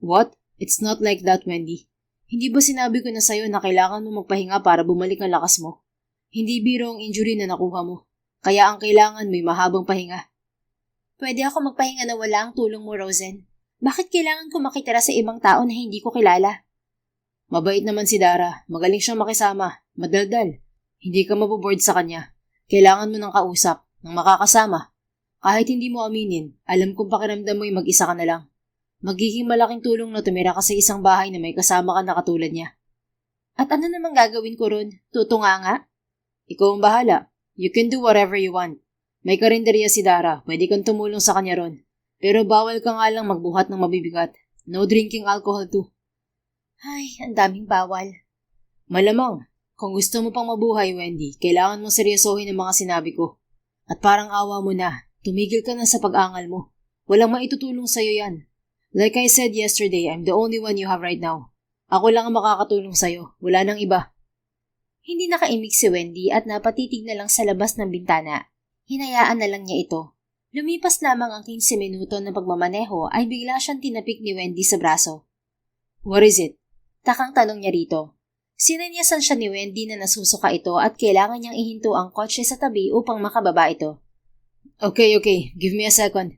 What? It's not like that, Wendy. Hindi ba sinabi ko na sa'yo na kailangan mo magpahinga para bumalik ang lakas mo? Hindi biro ang injury na nakuha mo. Kaya ang kailangan may mahabang pahinga. Pwede ako magpahinga na wala ang tulong mo, Rosen. Bakit kailangan ko makitira sa ibang tao na hindi ko kilala? Mabait naman si Dara. Magaling siyang makisama. Madaldal. Hindi ka maboboard sa kanya. Kailangan mo ng kausap, ng makakasama. Kahit hindi mo aminin, alam kong pakiramdam mo yung mag-isa ka na lang. Magiging malaking tulong na tumira ka sa isang bahay na may kasama ka na katulad niya. At ano namang gagawin ko ron? Tutunga nga? Ikaw ang bahala. You can do whatever you want. May karinderya si Dara, pwede kang tumulong sa kanya ron. Pero bawal ka nga lang magbuhat ng mabibigat. No drinking alcohol too. Ay, ang daming bawal. Malamang, kung gusto mo pang mabuhay, Wendy, kailangan mong seryosohin ang mga sinabi ko. At parang awa mo na, tumigil ka na sa pag-angal mo. Walang maitutulong sa'yo yan. Like I said yesterday, I'm the only one you have right now. Ako lang ang makakatulong sa'yo, wala nang iba. Hindi nakaimik si Wendy at napatitig na lang sa labas ng bintana. Hinayaan na lang niya ito. Lumipas lamang ang 15 minuto ng pagmamaneho ay bigla siyang tinapik ni Wendy sa braso. What is it? Takang tanong niya rito. Sinenyasan siya ni Wendy na nasusuka ito at kailangan niyang ihinto ang kotse sa tabi upang makababa ito. Okay, give me a second.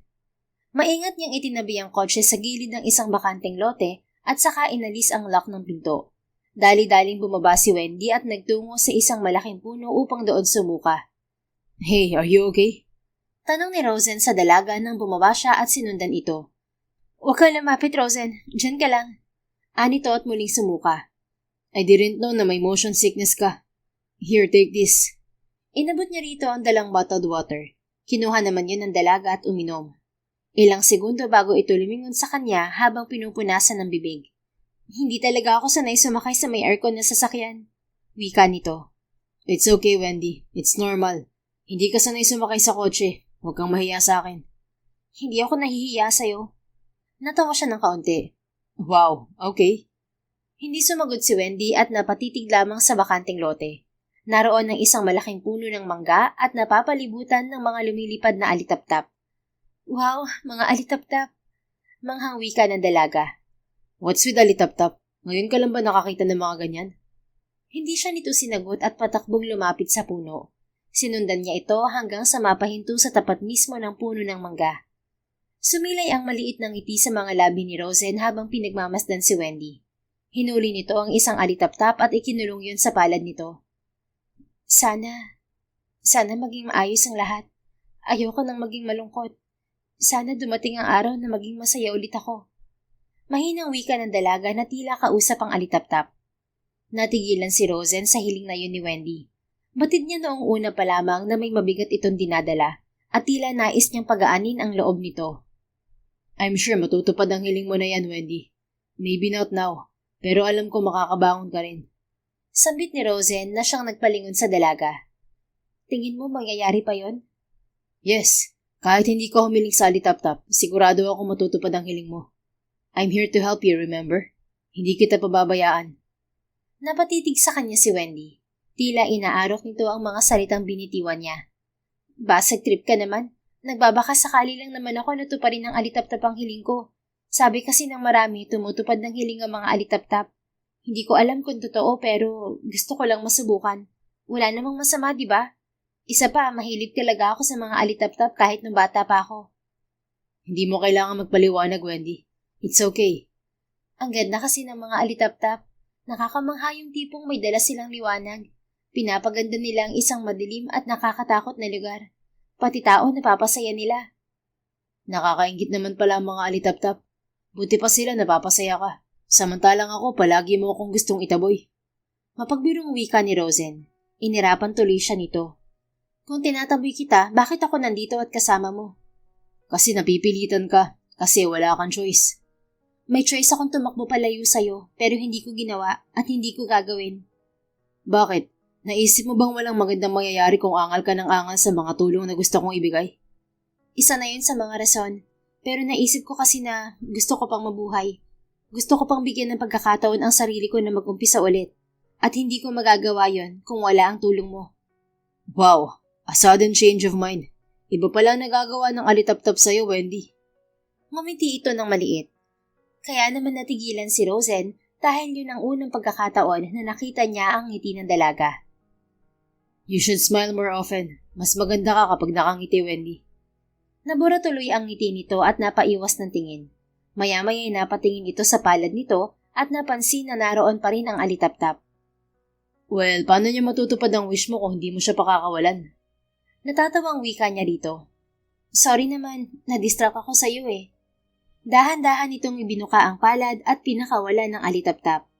Maingat niyang itinabi ang kotse sa gilid ng isang bakanteng lote at saka inalis ang lock ng pinto. Dali-daling bumaba si Wendy at nagtungo sa isang malaking puno upang doon sumuka. Hey, are you okay? Tanong ni Rosen sa dalaga nang bumaba siya at sinundan ito. Huwag ka lumapit, Rosen. Diyan ka lang. Anito at muling sumuka. I didn't know na may motion sickness ka. Here, take this. Inabot niya rito ang dalang bottled water. Kinuha naman yun ng dalaga at uminom. Ilang segundo bago ito lumingon sa kanya habang pinupunasan ng bibig. Hindi talaga ako sanay sumakay sa may aircon na sasakyan. Wika nito. It's okay, Wendy. It's normal. Hindi ka sanay sumakay sa kotse. Huwag kang mahiya sa akin. Hindi ako nahihiya sa'yo. Natawa siya ng kaunti. Wow, okay. Hindi sumagot si Wendy at napatitig lamang sa bakanteng lote. Naroon ang isang malaking puno ng mangga at napapalibutan ng mga lumilipad na alitaptap. Wow, mga alitaptap. Manghang wika ng dalaga. What's with alitaptap? Ngayon ka lang ba nakakita ng mga ganyan? Hindi siya nito sinagot at patakbong lumapit sa puno. Sinundan niya ito hanggang sa mapahinto sa tapat mismo ng puno ng mangga. Sumilay ang maliit na ngiti sa mga labi ni Rosen habang pinagmamasdan si Wendy. Hinuli nito ang isang alitaptap at ikinulong yun sa palad nito. Sana maging maayos ang lahat. Ayoko nang maging malungkot. Sana dumating ang araw na maging masaya ulit ako. Mahinang wika ng dalaga na tila kausap ang alitaptap. Natigilan si Rosen sa hiling na yun ni Wendy. Batid niya noong una pa lamang na may mabigat itong dinadala at tila nais niyang pagaanin ang loob nito. I'm sure matutupad ang hiling mo na yan, Wendy. Maybe not now, pero alam ko makakabangon ka rin. Sambit ni Rosen na siyang nagpalingon sa dalaga. Tingin mo mangyayari pa yon? Yes, kahit hindi ko humiling sa alitaptap, sigurado ako matutupad ang hiling mo. I'm here to help you, remember? Hindi kita pababayaan. Napatitig sa kanya si Wendy. Tila inaarok nito ang mga salitang binitiwan niya. Basag trip ka naman. Nagbabaka sakali lang naman ako na tuparin ang alitaptap ang hiling ko. Sabi kasi ng marami tumutupad ng hiling ang mga alitaptap. Hindi ko alam kung totoo pero gusto ko lang masubukan. Wala namang masama, di ba? Isa pa, mahilig talaga ako sa mga alitaptap kahit nung bata pa ako. Hindi mo kailangan magpaliwanag, Wendy. It's okay. Ang ganda kasi ng mga alitaptap. Nakakamangha yung tipong may dala silang liwanag. Pinapaganda nila ang isang madilim at nakakatakot na lugar. Pati tao napapasaya nila. Nakakaingit naman pala ang mga alitaptap. Buti pa sila napapasaya ka. Samantalang ako palagi mo akong gustong itaboy. Mapagbirong wika ni Rosen. Inirapan tuloy siya nito. Kung tinataboy kita, bakit ako nandito at kasama mo? Kasi napipilitan ka. Kasi wala kang choice. May choice akong tumakbo palayo sa'yo pero hindi ko ginawa at hindi ko gagawin. Bakit? Naisip mo bang walang magandang mangyayari kung angal ka ng angal sa mga tulong na gusto kong ibigay? Isa na yun sa mga rason. Pero naisip ko kasi na gusto ko pang mabuhay. Gusto ko pang bigyan ng pagkakataon ang sarili ko na mag-umpisa ulit. At hindi ko magagawa yon kung wala ang tulong mo. Wow! A sudden change of mind. Iba pala nagagawa ng alitaptap sa'yo, Wendy. Ngumiti ito ng maliit. Kaya naman natigilan si Rosen dahil yun ang unang pagkakataon na nakita niya ang ngiti ng dalaga. You should smile more often. Mas maganda ka kapag nakangiti, Wendy. Nabura tuloy ang ngiti nito at napaiwas ng tingin. Maya-maya ay napatingin ito sa palad nito at napansin na naroon pa rin ang alitaptap. Well, paano niya matutupad ang wish mo kung hindi mo siya pakakawalan? Natatawang wika niya rito. Sorry naman, na-distract ako sa iyo eh. Dahan-dahan itong ibinuka ang palad at pinakawala ng alitaptap.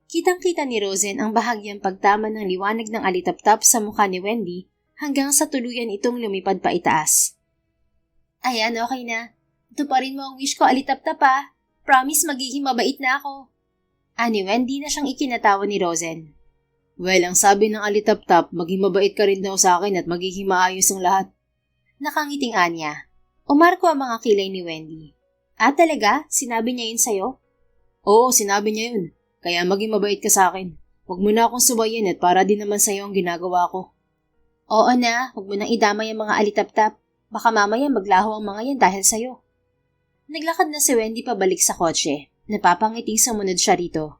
Kitang-kita ni Rosen ang bahagyang pagtama ng liwanag ng alitaptap sa mukha ni Wendy hanggang sa tuluyan itong lumipad pa itaas. Ayan, okay na. Tuparin mo ang wish ko, alitaptap ah. Promise magiging mabait na ako. Ani Wendy na siyang ikinatawa ni Rosen. Well, ang sabi ng alitaptap, maging mabait ka rin daw sa akin at magiging maayos ang lahat. Nakangiting Anya. Umarko ang mga kilay ni Wendy. Ah, talaga? Sinabi niya yun sa'yo? Oo, sinabi niya yun. Kaya maging mabait ka sa akin. Huwag mo na akong subayin at para din naman sa'yo ang ginagawa ko. Oo na, huwag mo nang idamay ang mga alitaptap. Baka mamaya maglaho ang mga yan dahil sa'yo. Naglakad na si Wendy pabalik sa kotse. Napapangiting sumunod siya rito.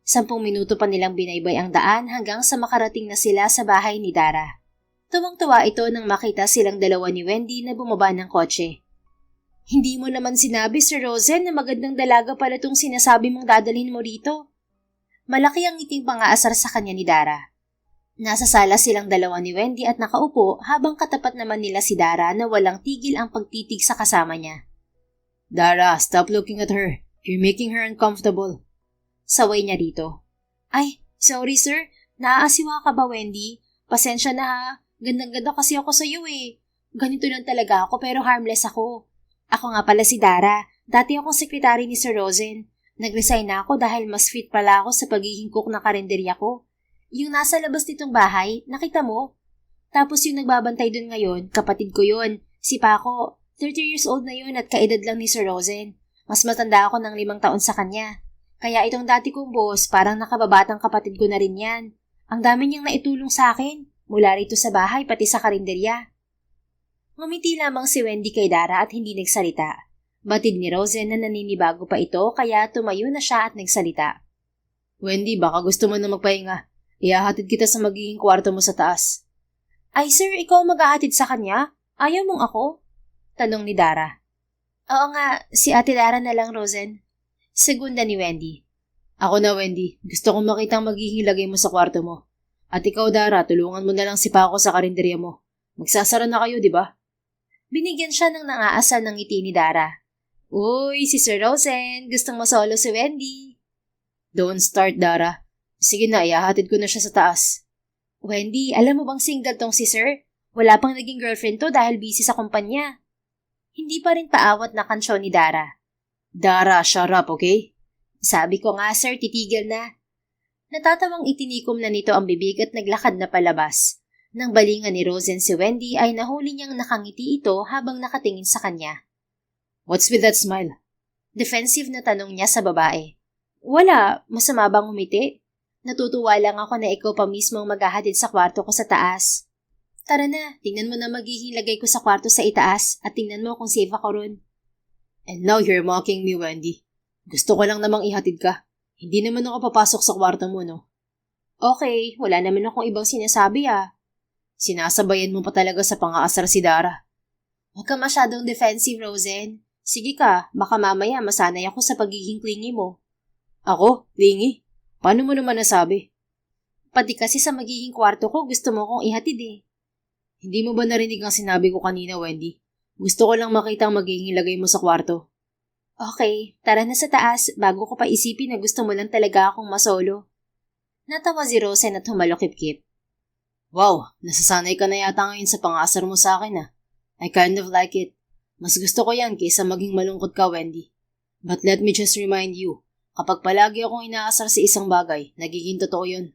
10 minuto pa nilang binaybay ang daan hanggang sa makarating na sila sa bahay ni Dara. Tuwang-tuwa ito nang makita silang dalawa ni Wendy na bumaba ng kotse. Hindi mo naman sinabi, Sir Rosen, na magandang dalaga pala itong sinasabi mong dadalhin mo rito. Malaki ang ngiting pang-aasar sa kanya ni Dara. Nasa sala silang dalawa ni Wendy at nakaupo habang katapat naman nila si Dara na walang tigil ang pagtitig sa kasama niya. Dara, stop looking at her. You're making her uncomfortable. Saway niya rito. Ay, sorry sir. Naaasiwa ka ba, Wendy? Pasensya na ha. Gandang-ganda kasi ako sa iyo eh. Ganito lang talaga ako pero harmless ako. Ako nga pala si Dara. Dati akong sekretary ni Sir Rosen. Nag-resign na ako dahil mas fit pala ako sa pagiging cook ng karinderya ko. Yung nasa labas nitong bahay, nakita mo? Tapos yung nagbabantay dun ngayon, kapatid ko yun. Si Paco, 30 years old na yun at kaedad lang ni Sir Rosen. Mas matanda ako ng 5 taon sa kanya. Kaya itong dati kong boss, parang nakababatang kapatid ko na rin yan. Ang dami niyang naitulong sa akin, mula rito sa bahay pati sa karinderya. Ngumiti lamang si Wendy kay Dara at hindi nagsalita. Batid ni Rosen na naninibago pa ito kaya tumayo na siya at nagsalita. Wendy, baka gusto mo na magpahinga. Ihahatid kita sa magiging kwarto mo sa taas. Ay sir, ikaw maghahatid sa kanya? Ayaw mong ako? Tanong ni Dara. Oo nga, si Ate Dara na lang, Rosen. Segunda ni Wendy. Ako na, Wendy. Gusto kong makita ang magiging lagay mo sa kwarto mo. At ikaw, Dara, tulungan mo na lang si Paco sa karinderya mo. Magsasara na kayo, di ba? Binigyan siya ng nangaasal ng ngiti ni Dara. Uy, si Sir Rosen, gustong masolo si Wendy. Don't start, Dara. Sige na, ihahatid ko na siya sa taas. Wendy, alam mo bang single tong si Sir? Wala pang naging girlfriend to dahil busy sa kumpanya. Hindi pa rin paawat na kansyon ni Dara. Dara, shut up, okay? Sabi ko nga, sir, titigil na. Natatawang itinikom na nito ang bibig at naglakad na palabas. Nang balingan ni Rosen si Wendy ay nahuli niyang nakangiti ito habang nakatingin sa kanya. What's with that smile? Defensive na tanong niya sa babae. Wala, masama bang umiti? Natutuwa lang ako na ikaw pa mismo ang maghahatid sa kwarto ko sa taas. Tara na, tingnan mo na magiging lagay ko sa kwarto sa itaas at tingnan mo kung safe ako ron. And now you're mocking me, Wendy. Gusto ko lang namang ihatid ka. Hindi naman ako papasok sa kwarto mo, no? Okay, wala naman akong ibang sinasabi ah. Sinasabayan mo pa talaga sa pang-aasar si Dara. Huwag ka masyadong defensive, Rosen. Sige ka, baka mamaya masanay ako sa pagiging clingy mo. Ako? Clingy? Paano mo naman nasabi? Pati kasi sa magiging kwarto ko gusto mo kong ihatid eh. Hindi mo ba narinig ang sinabi ko kanina, Wendy? Gusto ko lang makita ang magiging lagay mo sa kwarto. Okay, tara na sa taas bago ko pa isipin na gusto mo lang talaga akong masolo. Natawa si Rosen at humalokip-kip. Wow, nasasanay ka na yata ngayon sa pang-aasar mo sa akin ah. I kind of like it. Mas gusto ko yan kaysa maging malungkot ka, Wendy. But let me just remind you, kapag palagi akong inaasar sa isang bagay, nagiging totoo yun.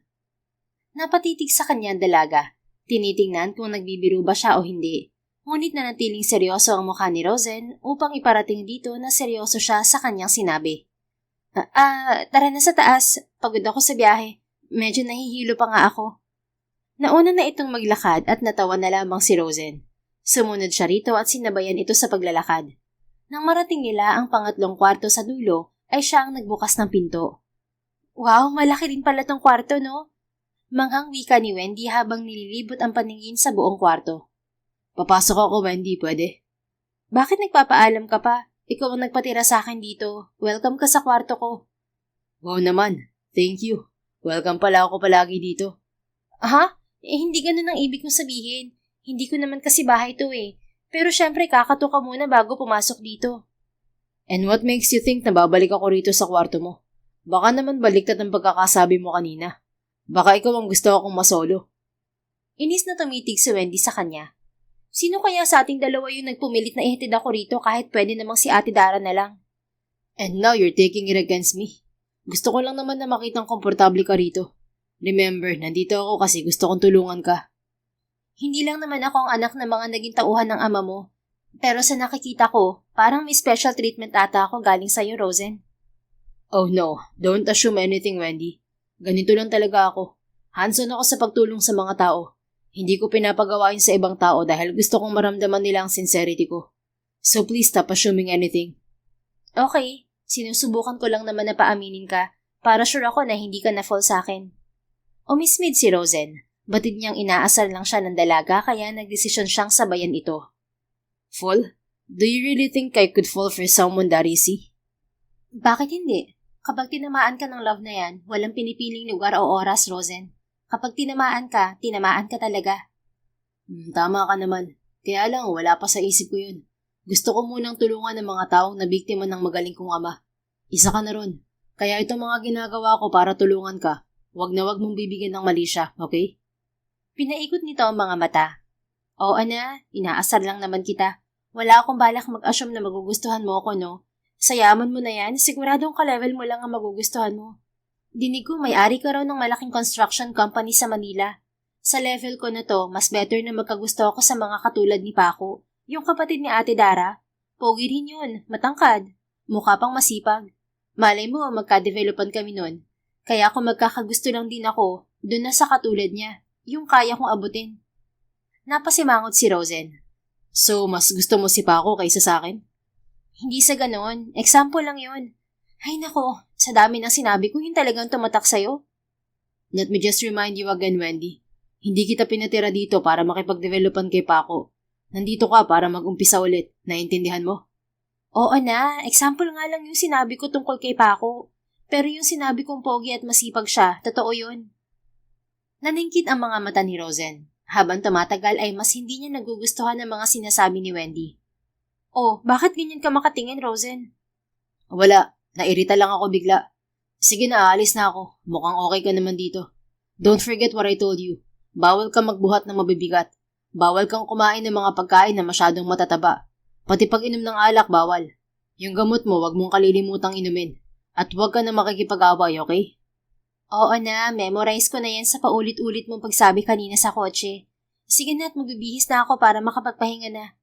Napatitig sa kanya ang dalaga. Tinitingnan kung nagbibiro ba siya o hindi. Ngunit nanatiling seryoso ang mukha ni Rosen upang iparating dito na seryoso siya sa kanyang sinabi. Tara na sa taas. Pagod ako sa biyahe. Medyo nahihilo pa nga ako. Nauna na itong maglakad at natawa na lamang si Rosen. Sumunod siya rito at sinabayan ito sa paglalakad. Nang marating nila ang pangatlong kwarto sa dulo, ay siya ang nagbukas ng pinto. Wow, malaki rin pala tong kwarto, no? Manghang wika ni Wendy habang nililibot ang paningin sa buong kwarto. Papasok ako, Wendy, pwede? Bakit nagpapaalam ka pa? Ikaw ang nagpatira sa akin dito. Welcome ka sa kwarto ko. Wow naman. Thank you. Welcome pala ako palagi dito. Aha? Hindi ganun ang ibig kong sabihin. Hindi ko naman kasi bahay to eh. Pero syempre kakato ka muna bago pumasok dito. And what makes you think na babalik ako rito sa kwarto mo? Baka naman baliktad ang pagkakasabi mo kanina. Baka ikaw ang gusto akong masolo. Inis na tumitig si Wendy sa kanya. Sino kaya sa ating dalawa yung nagpumilit na ihatid ako rito kahit pwede namang si Ate Dara na lang? And now you're taking it against me. Gusto ko lang naman na makitang komportable ka rito. Remember, nandito ako kasi gusto kong tulungan ka. Hindi lang naman ako ang anak ng mga naging tauhan ng ama mo. Pero sa nakikita ko, parang may special treatment ata ako galing sa'yo, Rosen. Oh no, don't assume anything, Wendy. Ganito lang talaga ako. Hands-on ako sa pagtulong sa mga tao. Hindi ko pinapagawain sa ibang tao dahil gusto kong maramdaman nila ang sincerity ko. So please stop assuming anything. Okay, sinusubukan ko lang naman na paaminin ka para sure ako na hindi ka na-fall sa akin. Umismid si Rosen. Batid niyang inaasar lang siya ng dalaga kaya nagdesisyon siyang sabayan ito. Fall? Do you really think I could fall for someone that easy? Bakit hindi? Kapag tinamaan ka ng love na yan, walang pinipiling lugar o oras, Rosen. Kapag tinamaan ka talaga. Tama ka naman. Kaya lang, wala pa sa isip ko yun. Gusto ko munang tulungan ng mga taong nabiktima ng magaling kong ama. Isa ka na ron. Kaya itong mga ginagawa ko para tulungan ka, wag na wag mong bibigyan ng mali siya, okay? Pinaikot nito ang mga mata. Oo na, inaasar lang naman kita. Wala akong balak mag-assume na magugustuhan mo ako, no? Sa yaman mo na yan, siguradong ka-level mo lang ang magugustuhan mo. Dinig ko may-ari ka raw ng malaking construction company sa Manila. Sa level ko na to, mas better na magkagusto ako sa mga katulad ni Paco. Yung kapatid ni Ate Dara. Pogi rin yun, matangkad. Mukha pang masipag. Malay mo, magka-developan kami nun. Kaya kung magkakagusto lang din ako, dun na sa katulad niya. Yung kaya kong abutin. Napasimangot si Rosen. So, mas gusto mo si Paco kaysa sa akin? Hindi sa ganon. Example lang yun. Ay nako, sa dami ng sinabi ko, yung talagang tumatak sa'yo. Let me just remind you again, Wendy. Hindi kita pinatira dito para makipag-developan kay Paco. Nandito ka para mag-umpisa ulit. Naintindihan mo? Oo na, example nga lang yung sinabi ko tungkol kay Paco. Pero yung sinabi kong pogi at masipag siya, totoo yun. Naningkit ang mga mata ni Rosen. Habang tumatagal ay mas hindi niya nagugustuhan ang mga sinasabi ni Wendy. Oh, bakit ganyan ka makatingin, Rosen? Wala. Nairita lang ako bigla. Sige na, aalis na ako. Mukhang okay ka naman dito. Don't forget what I told you. Bawal kang magbuhat ng mabibigat. Bawal kang kumain ng mga pagkain na masyadong matataba. Pati pag-inom ng alak, bawal. Yung gamot mo, wag mong kalilimutang inumin. At wag ka na makikipag-away, okay? Oo na, memorize ko na yan sa paulit-ulit mong pagsabi kanina sa kotse. Sige na at magbibihis na ako para makapagpahinga na.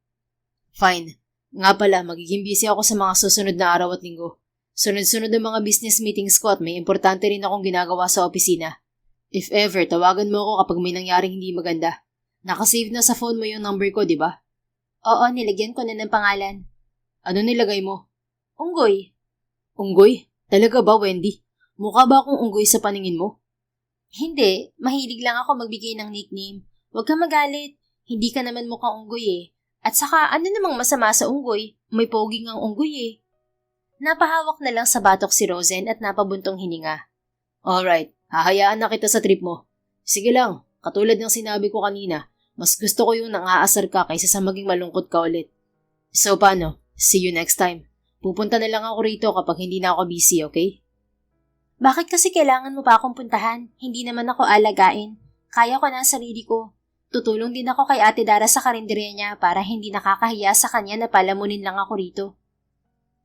Fine. Nga pala, magiging busy ako sa mga susunod na araw at linggo. Sunod-sunod ang mga business meetings ko at may importante rin akong ginagawa sa opisina. If ever, tawagan mo ako kapag may nangyaring hindi maganda. Nakasave na sa phone mo yung number ko, di ba? Oo, nilagyan ko na ng pangalan. Ano nilagay mo? Unggoy. Unggoy? Talaga ba, Wendy? Mukha ba akong unggoy sa paningin mo? Hindi, mahilig lang ako magbigay ng nickname. Huwag kang magalit. Hindi ka naman mukhang unggoy eh. At saka ano namang masama sa unggoy? May pogi ngang unggoy eh. Napahawak na lang sa batok si Rosen at napabuntong hininga. Alright, hahayaan na kita sa trip mo. Sige lang, katulad ng sinabi ko kanina, mas gusto ko yung nang-aasar ka kaysa sa maging malungkot ka ulit. So paano? See you next time. Pupunta na lang ako rito kapag hindi na ako busy, okay? Bakit kasi kailangan mo pa akong puntahan? Hindi naman ako alagain. Kaya ko na ang sarili ko. Tutulong din ako kay Ate Dara sa karinderya niya para hindi nakakahiya sa kanya na palamunin lang ako rito.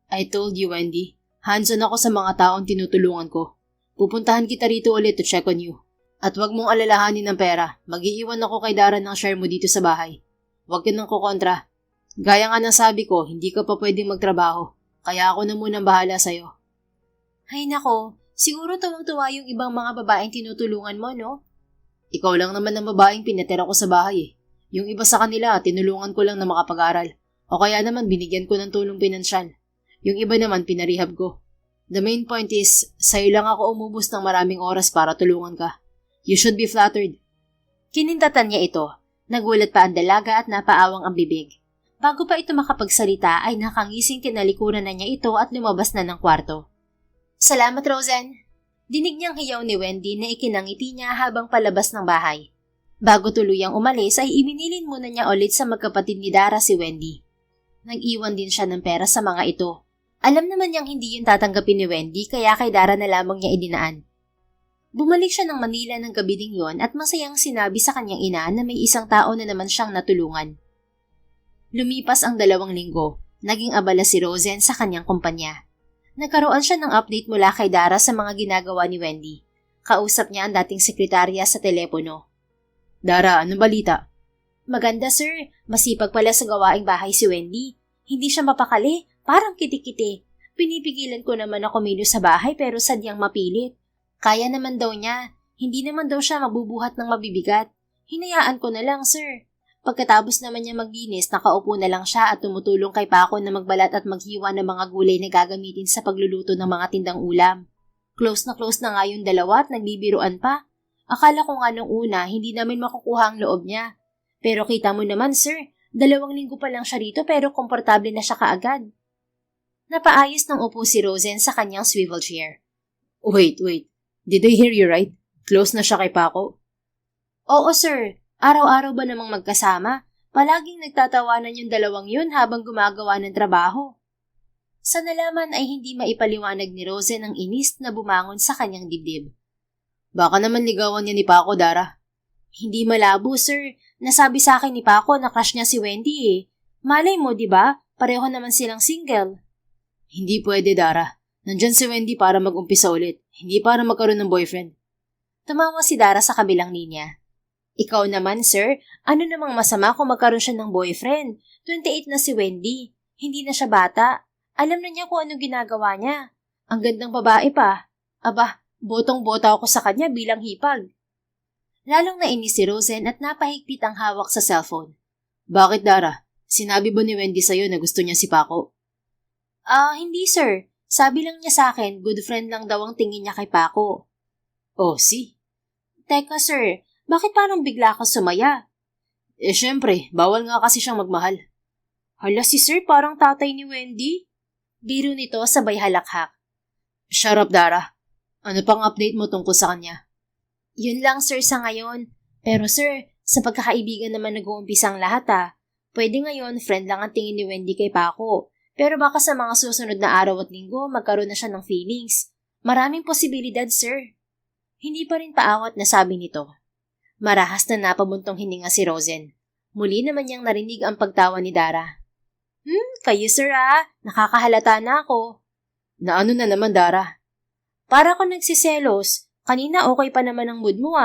I told you, Wendy. Hands-on ako sa mga taong tinutulungan ko. Pupuntahan kita rito ulit to check on you. At wag mong alalahanin ng pera. Mag-iiwan ako kay Dara ng share mo dito sa bahay. Wag ka nang kukontra. Gaya nga ng sabi ko, hindi ka pa pwedeng magtrabaho. Kaya ako na munang bahala sa'yo. Ay nako, siguro tuwang-tuwa yung ibang mga babaeng tinutulungan mo, no? Ikaw lang naman ang babaeng pinatira ko sa bahay eh. Yung iba sa kanila, tinulungan ko lang na makapag-aral. O kaya naman binigyan ko ng tulong pinansyal. Yung iba naman pinarehab ko. The main point is, sa'yo lang ako umubos ng maraming oras para tulungan ka. You should be flattered. Kinindatan niya ito. Nagulat pa ang dalaga at napaawang ang bibig. Bago pa ito makapagsalita ay nakangising tinalikuran na niya ito at lumabas na ng kwarto. Salamat, Rosen. Dinig niyang hiyaw ni Wendy na ikinangiti niya habang palabas ng bahay. Bago tuluyang umalis ay iminilin muna niya ulit sa magkapatid ni Dara si Wendy. Nag-iwan din siya ng pera sa mga ito. Alam naman niyang hindi yun tatanggapin ni Wendy kaya kay Dara na lamang niya idinaan. Bumalik siya ng Manila ng gabi ding yon at masayang sinabi sa kanyang ina na may isang tao na naman siyang natulungan. Lumipas ang 2 linggo, naging abala si Rosen sa kanyang kumpanya. Nagkaroon siya ng update mula kay Dara sa mga ginagawa ni Wendy. Kausap niya ang dating sekretarya sa telepono. Dara, anong balita? Maganda sir, masipag pala sa gawaing bahay si Wendy. Hindi siya mapakali, parang kiti-kiti. Pinipigilan ko naman na kumilos sa bahay pero sadyang mapilit. Kaya naman daw niya, hindi naman daw siya mabubuhat ng mabibigat. Hinayaan ko na lang sir. Pagkatapos naman niya maglinis, nakaupo na lang siya at tumutulong kay Paco na magbalat at maghiwa ng mga gulay na gagamitin sa pagluluto ng mga tindang ulam. Close na nga yung dalawa at nagbibiruan pa. Akala ko nga nung una, hindi namin makukuha ang loob niya. Pero kita mo naman sir, 2 linggo pa lang siya rito pero komportable na siya kaagad. Napaayos ng upo si Rosen sa kanyang swivel chair. Wait. Did I hear you right? Close na siya kay Paco? Oo sir, araw-araw ba namang magkasama? Palaging nagtatawanan yung 2 yun habang gumagawa ng trabaho. Sa nalaman ay hindi maipaliwanag ni Rosen ang inis na bumangon sa kanyang dibdib. Baka naman ligawan niya ni Paco, Dara. Hindi malabo sir, nasabi sa akin ni Paco na crush niya si Wendy eh. Malay mo diba, pareho naman silang single. Hindi pwede, Dara. Nandyan si Wendy para mag-umpisa ulit, hindi para magkaroon ng boyfriend. Tumawa si Dara sa kabilang linya. Ikaw naman, sir, ano namang masama kung magkaroon siya ng boyfriend? 28 na si Wendy. Hindi na siya bata. Alam na niya kung ano ginagawa niya. Ang gandang babae pa. Aba, botong-bota ako sa kanya bilang hipag. Lalong nainis si Rosen at napahigpit ang hawak sa cellphone. Bakit, Dara? Sinabi ba ni Wendy sa'yo na gusto niya si Paco? Hindi sir. Sabi lang niya sa akin, good friend lang daw ang tingin niya kay Paco. Oh, see? Teka sir, bakit parang bigla ka sumaya? Syempre, bawal nga kasi siyang magmahal. Hala si sir, parang tatay ni Wendy. Biro nito sabay halakhak. Shut up, Dara. Ano pang update mo tungkol sa kanya? Yun lang sir sa ngayon. Pero sir, sa pagkakaibigan naman nag-uumpisang lahat Pwede ngayon, friend lang ang tingin ni Wendy kay Paco. Pero baka sa mga susunod na araw at linggo, magkaroon na siya ng feelings. Maraming posibilidad, sir. Hindi pa rin paawat na sabi nito. Marahas na napabuntong hininga si Rosen. Muli naman niyang narinig ang pagtawa ni Dara. Kayo sir nakakahalata na ako. Na ano na naman, Dara? Para ko nagsiselos. Kanina okay pa naman ang mood mo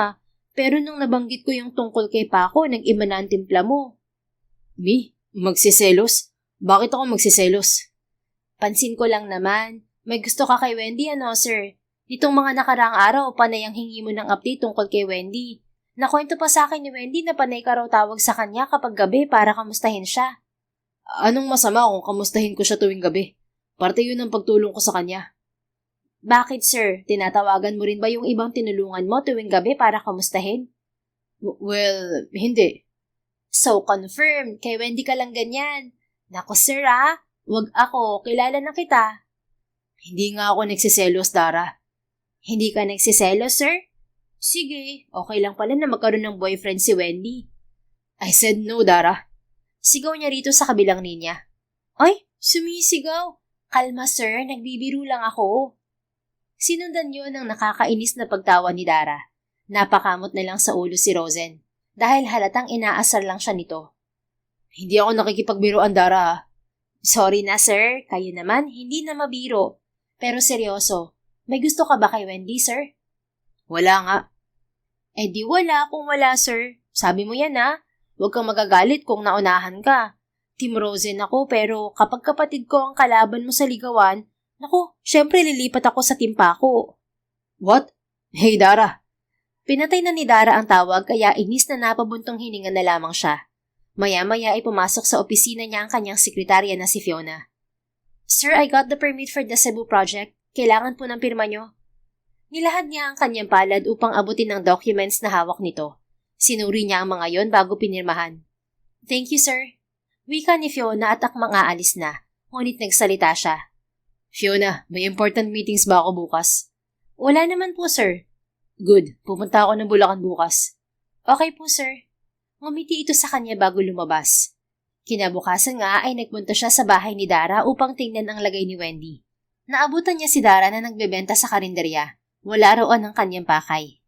Pero nung nabanggit ko yung tungkol kay Paco, nag-iba na ang timpla mo. Me? Magsiselos? Bakit ako magsiselos? Pansin ko lang naman. May gusto ka kay Wendy, sir? Nitong mga nakaraang araw, panay ang hingi mo ng update tungkol kay Wendy. Nakwento pa sa akin ni Wendy na panay ka raw tawag sa kanya kapag gabi para kamustahin siya. Anong masama kung kamustahin ko siya tuwing gabi? Parte yun ang pagtulong ko sa kanya. Bakit, sir? Tinatawagan mo rin ba yung ibang tinulungan mo tuwing gabi para kamustahin? Well, hindi. So, confirm. Kay Wendy ka lang ganyan. Naku sir wag ako, kilala na kita. Hindi nga ako nagsiselos, Dara. Hindi ka nagsiselos, sir? Sige, okay lang pala na magkaroon ng boyfriend si Wendy. I said no, Dara. Sigaw niya rito sa kabilang linya. Ay, sumisigaw. Kalma sir, nagbibiro lang ako. Sinundan yun ng nakakainis na pagtawa ni Dara. Napakamot na lang sa ulo si Rosen dahil halatang inaasar lang siya nito. Hindi ako nakikipagbiroan, Dara. Sorry na, sir. Kayo naman, hindi na mabiro. Pero seryoso, may gusto ka ba kay Wendy, sir? Wala nga. Di wala kung wala, sir. Sabi mo yan, Huwag kang magagalit kung naunahan ka. Team Rosen ako, pero kapag kapatid ko ang kalaban mo sa ligawan, naku, syempre lilipat ako sa Team Paco. What? Hey, Dara. Pinatay na ni Dara ang tawag kaya inis na napabuntong hininga na lamang siya. Maya-maya ay pumasok sa opisina niya ang kanyang sekretarya na si Fiona. Sir, I got the permit for the Cebu project. Kailangan po ng pirma nyo. Nilahad niya ang kanyang palad upang abutin ng documents na hawak nito. Sinuri niya ang mga yon bago pinirmahan. Thank you, sir. Wika ni Fiona at akmang aalis na, ngunit nagsalita siya. Fiona, may important meetings ba ako bukas? Wala naman po, sir. Good, pupunta ako ng Bulacan bukas. Okay po, sir. Ngumiti ito sa kanya bago lumabas. Kinabukasan nga ay nagpunta siya sa bahay ni Dara upang tingnan ang lagay ni Wendy. Naabutan niya si Dara na nagbebenta sa karinderya. Wala roon ang kanyang pakay.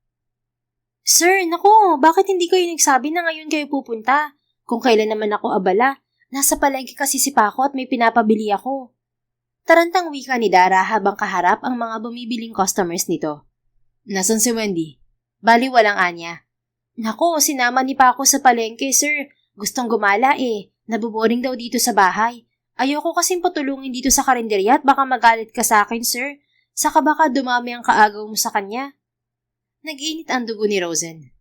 Sir, naku, bakit hindi kayo nagsabi na ngayon kayo pupunta? Kung kailan naman ako abala, nasa palengke kasi si Paco at may pinapabili ako. Tarantang wika ni Dara habang kaharap ang mga bumibiling customers nito. Nasaan si Wendy? Bali walang anya. Naku, sinama ni Paco sa palengke, sir. Gustong gumala eh. Nabuboring daw dito sa bahay. Ayoko kasing patulungin dito sa karinderya at baka magalit ka sa akin, sir. Saka baka dumami ang kaagaw mo sa kanya. Nag-init ang dugo ni Rosen.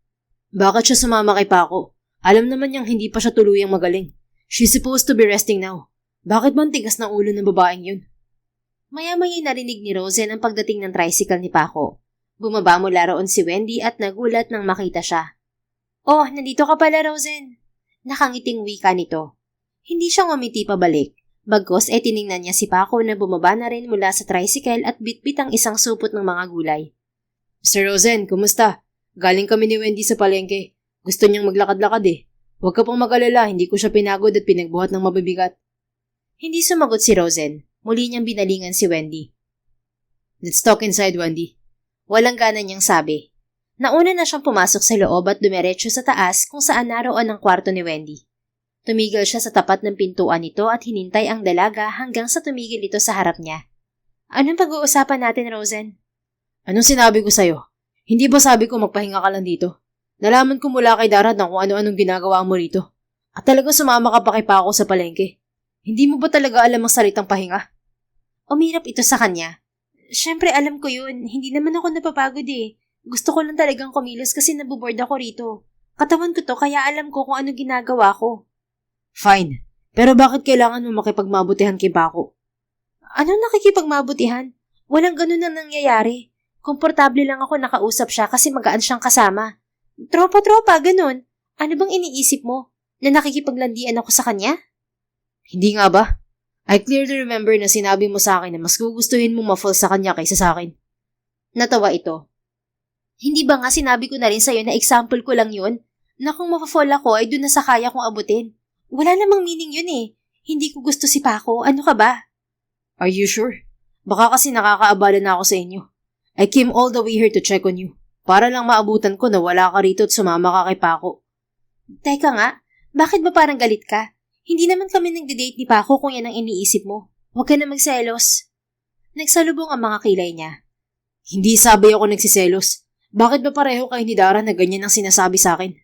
Bakit siya sumama kay Paco? Alam naman niyang hindi pa siya tuluyang magaling. She's supposed to be resting now. Bakit ba ang tigas ng ulo ng babaeng yun? Maya-maya narinig ni Rosen ang pagdating ng tricycle ni Paco. Bumaba mula roon si Wendy at nagulat nang makita siya. Oh, nandito ka pala, Rosen. Nakangiting wika nito. Hindi siya ngumiti pabalik. Bagkos tiningnan niya si Paco na bumaba na rin mula sa tricycle at bitbit ang isang supot ng mga gulay. Sir Rosen, kumusta? Galing kami ni Wendy sa palengke. Gusto niyang maglakad-lakad eh. Huwag ka pang mag-alala, hindi ko siya pinagod at pinagbuhat ng mabibigat. Hindi sumagot si Rosen. Muli niyang binalingan si Wendy. Let's talk inside, Wendy. Walang gana niyang sabi. Nauna na siyang pumasok sa loob at dumiretso sa taas kung saan naroon ang kwarto ni Wendy. Tumigil siya sa tapat ng pintuan nito at hinintay ang dalaga hanggang sa tumigil ito sa harap niya. Anong pag-uusapan natin, Rosen? Anong sinabi ko sa'yo? Hindi ba sabi ko magpahinga ka lang dito? Nalaman ko mula kay Dara na kung ano-anong ginagawa mo rito. At talagang sumama ka pa kay Paco sa palengke. Hindi mo ba talaga alam ang salitang pahinga? Umirap ito sa kanya. Siyempre alam ko yun. Hindi naman ako napapagod eh. Gusto ko lang talagang kumilos kasi nabuboard ako rito. Katawan ko to kaya alam ko kung ano ginagawa ko. Fine. Pero bakit kailangan mo makipagmabutihan kay Paco? Anong nakikipagmabutihan? Walang ganun na nangyayari. Komportable lang ako nakausap siya kasi magaan siyang kasama. Tropa-tropa, ganun. Ano bang iniisip mo? Na nakikipaglandian ako sa kanya? Hindi nga ba? I clearly remember na sinabi mo sa akin na mas gugustuhin mo ma-fall sa kanya kaysa sa akin. Natawa ito. Hindi ba nga sinabi ko na rin sa'yo na example ko lang yun? Na kung ma-fall ako ay doon na sa kaya kong abutin. Wala namang meaning yun eh. Hindi ko gusto si Paco. Ano ka ba? Are you sure? Baka kasi nakakaabala na ako sa inyo. I came all the way here to check on you. Para lang maabutan ko na wala ka rito at sumama ka kay Paco. Teka nga, bakit ba parang galit ka? Hindi naman kami nagde-date ni Paco kung yan ang iniisip mo. Huwag ka na magselos. Nagsalubong ang mga kilay niya. Hindi sabi ako nagsiselos. Bakit ba pareho kayo ni Dara na ganyan ang sinasabi sa akin?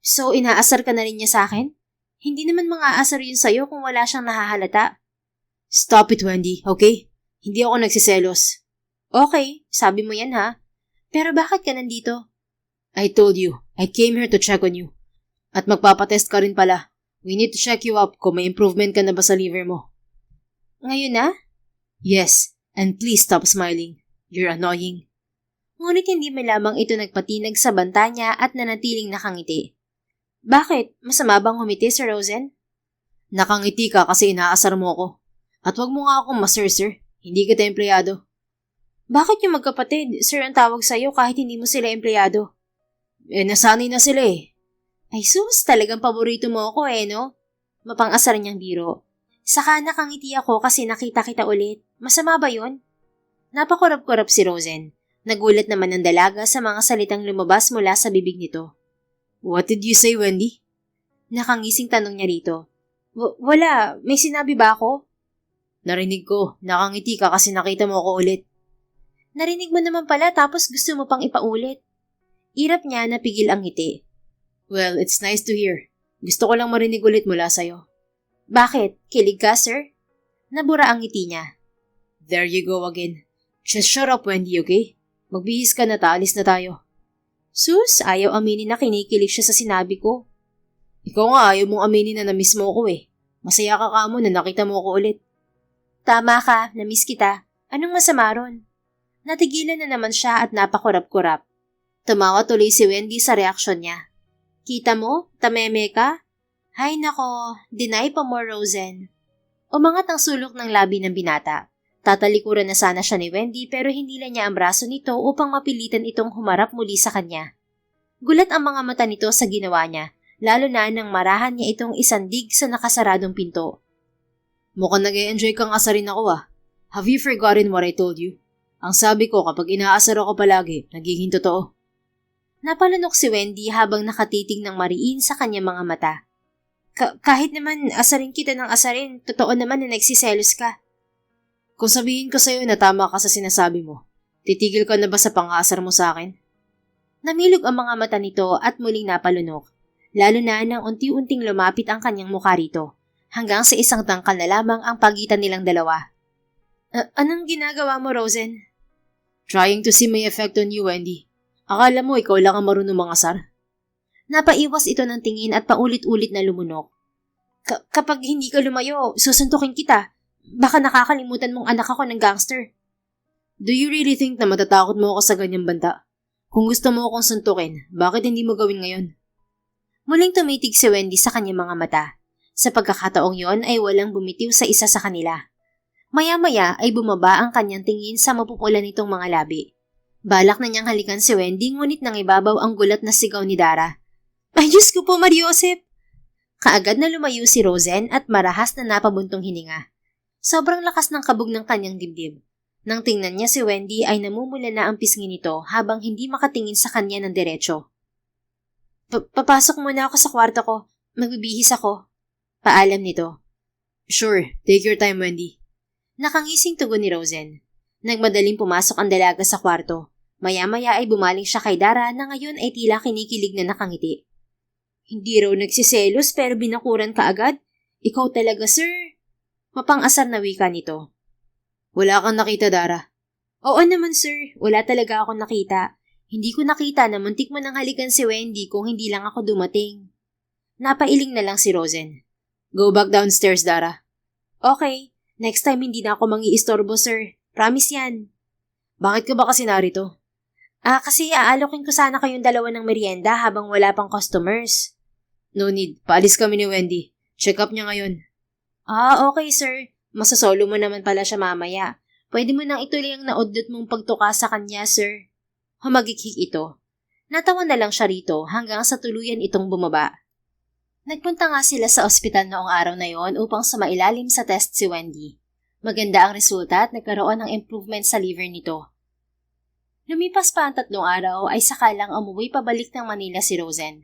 So, inaasar ka na rin niya sa akin? Hindi naman mga aasar yun sa'yo kung wala siyang nahahalata. Stop it, Wendy, okay? Hindi ako nagsiselos. Okay, sabi mo yan ha. Pero bakit ka nandito? I told you, I came here to check on you. At magpapatest ka rin pala. We need to check you up kung may improvement ka na ba sa liver mo. Ngayon na? Yes, and please stop smiling. You're annoying. Ngunit hindi man lamang ito nagpatinag sa banta niya at nanatiling nakangiti. Bakit? Masama bang humiti, Sir Rosen? Nakangiti ka kasi inaasar mo ako. At wag mo nga akong sir. Hindi kita empleyado. Bakit yung magkapatid? Sir ang tawag sa'yo kahit hindi mo sila empleyado. Nasanay na sila eh. Ay sus, talagang paborito mo ako no? Mapang-asar niyang biro. Saka nakangiti ako kasi nakita kita ulit. Masama ba yun? Napakurap-kurap si Rosen. Nagulat naman ang dalaga sa mga salitang lumabas mula sa bibig nito. What did you say, Wendy? Nakangising tanong niya rito. Wala. May sinabi ba ako? Narinig ko. Nakangiti ka kasi nakita mo ako ulit. Narinig mo naman pala tapos gusto mo pang ipaulit. Irap niya na pigil ang ngiti. Well, it's nice to hear. Gusto ko lang marinig ulit mula sa'yo. Bakit? Kilig ka, sir? Nabura ang ngiti niya. There you go again. Just shut up, Wendy, okay? Magbihis ka na, taalis na tayo. Sus, ayaw aminin na kinikilig siya sa sinabi ko. Ikaw nga ayaw mong aminin na na-miss mo ako eh. Masaya ka kamo na nakita mo ako ulit. Tama ka, na-miss kita. Anong masama ron? Natigilan na naman siya at napakurap-kurap. Tumawa tuloy si Wendy sa reaksyon niya. Kita mo? Tameme ka? Hay nako, deny pa more, Rosen. Umangat ang sulok ng labi ng binata. Tatalikuran na sana siya ni Wendy pero hinila niya ang braso nito upang mapilitan itong humarap muli sa kanya. Gulat ang mga mata nito sa ginawa niya lalo na nang marahan niya itong isandig sa nakasaradong pinto. Mukhang nag-e-enjoy kang asarin ako ah. Have you forgotten what I told you? Ang sabi ko kapag inaasar ako palagi, nagiging totoo. Napalunok si Wendy habang nakatitig ng mariin sa kanyang mga mata. Kahit naman asarin kita ng asarin, totoo naman na nagsiselos ka. Kung sabihin ko sa'yo na tama ka sa sinasabi mo, titigil ka na ba sa pang-aasar mo sa akin? Namilog ang mga mata nito at muling napalunok, lalo na nang unti-unting lumapit ang kanyang mukha rito, hanggang sa isang tangkal na lamang ang pagitan nilang dalawa. Anong ginagawa mo, Rosen? Trying to see my effect on you, Wendy. Akala mo ikaw lang ang marunong mangasar? Napaiwas ito ng tingin at paulit-ulit na lumunok. Kapag hindi ka lumayo, susuntukin kita. Baka nakakalimutan mong anak ako ng gangster. Do you really think na matatakot mo ako sa ganyang banta? Kung gusto mo akong suntukin, bakit hindi mo gawin ngayon? Muling tumitig si Wendy sa kanyang mga mata. Sa pagkakataong yon ay walang bumitiw sa isa sa kanila. Maya-maya ay bumaba ang kanyang tingin sa mapupula nitong mga labi. Balak na niyang halikan si Wendy ngunit nang ibabaw ang gulat na sigaw ni Dara. Ay Diyos ko po, Mariosep! Kaagad na lumayo si Rosen at marahas na napabuntong hininga. Sobrang lakas ng kabog ng kanyang dibdib. Nang tingnan niya si Wendy ay namumula na ang pisngi nito habang hindi makatingin sa kanya ng diretso. Papasok muna ako sa kwarto ko. Magbibihis ako. Paalam nito. Sure, take your time, Wendy. Nakangising tugon ni Rosen. Nagmadaling pumasok ang dalaga sa kwarto. Maya-maya ay bumaling siya kay Dara na ngayon ay tila kinikilig na nakangiti. Hindi raw nagsiselos pero binakuran ka agad? Ikaw talaga, sir. Mapang-asar na wika nito. Wala kang nakita, Dara. Oo naman, sir. Wala talaga akong nakita. Hindi ko nakita na muntik mo nang halikan si Wendy kung hindi lang ako dumating. Napailing na lang si Rosen. Go back downstairs, Dara. Okay. Next time hindi na ako mangiistorbo, sir. Promise yan. Bakit ka ba kasi narito? Kasi aalokin ko sana kayong dalawa ng merienda habang wala pang customers. No need. Paalis kami ni Wendy. Check up niya ngayon. Okay, sir. Masasolo mo naman pala siya mamaya. Pwede mo nang ituloy ang naudot mong pagtuka sa kanya, sir. Humagikhik ito. Natawa na lang siya rito hanggang sa tuluyan itong bumaba. Nagpunta nga sila sa ospital noong araw na yon upang sumailalim sa test si Wendy. Maganda ang resulta at nagkaroon ng improvement sa liver nito. Lumipas pa ang 3 araw ay sakalang umuwi pabalik ng Manila si Rosen.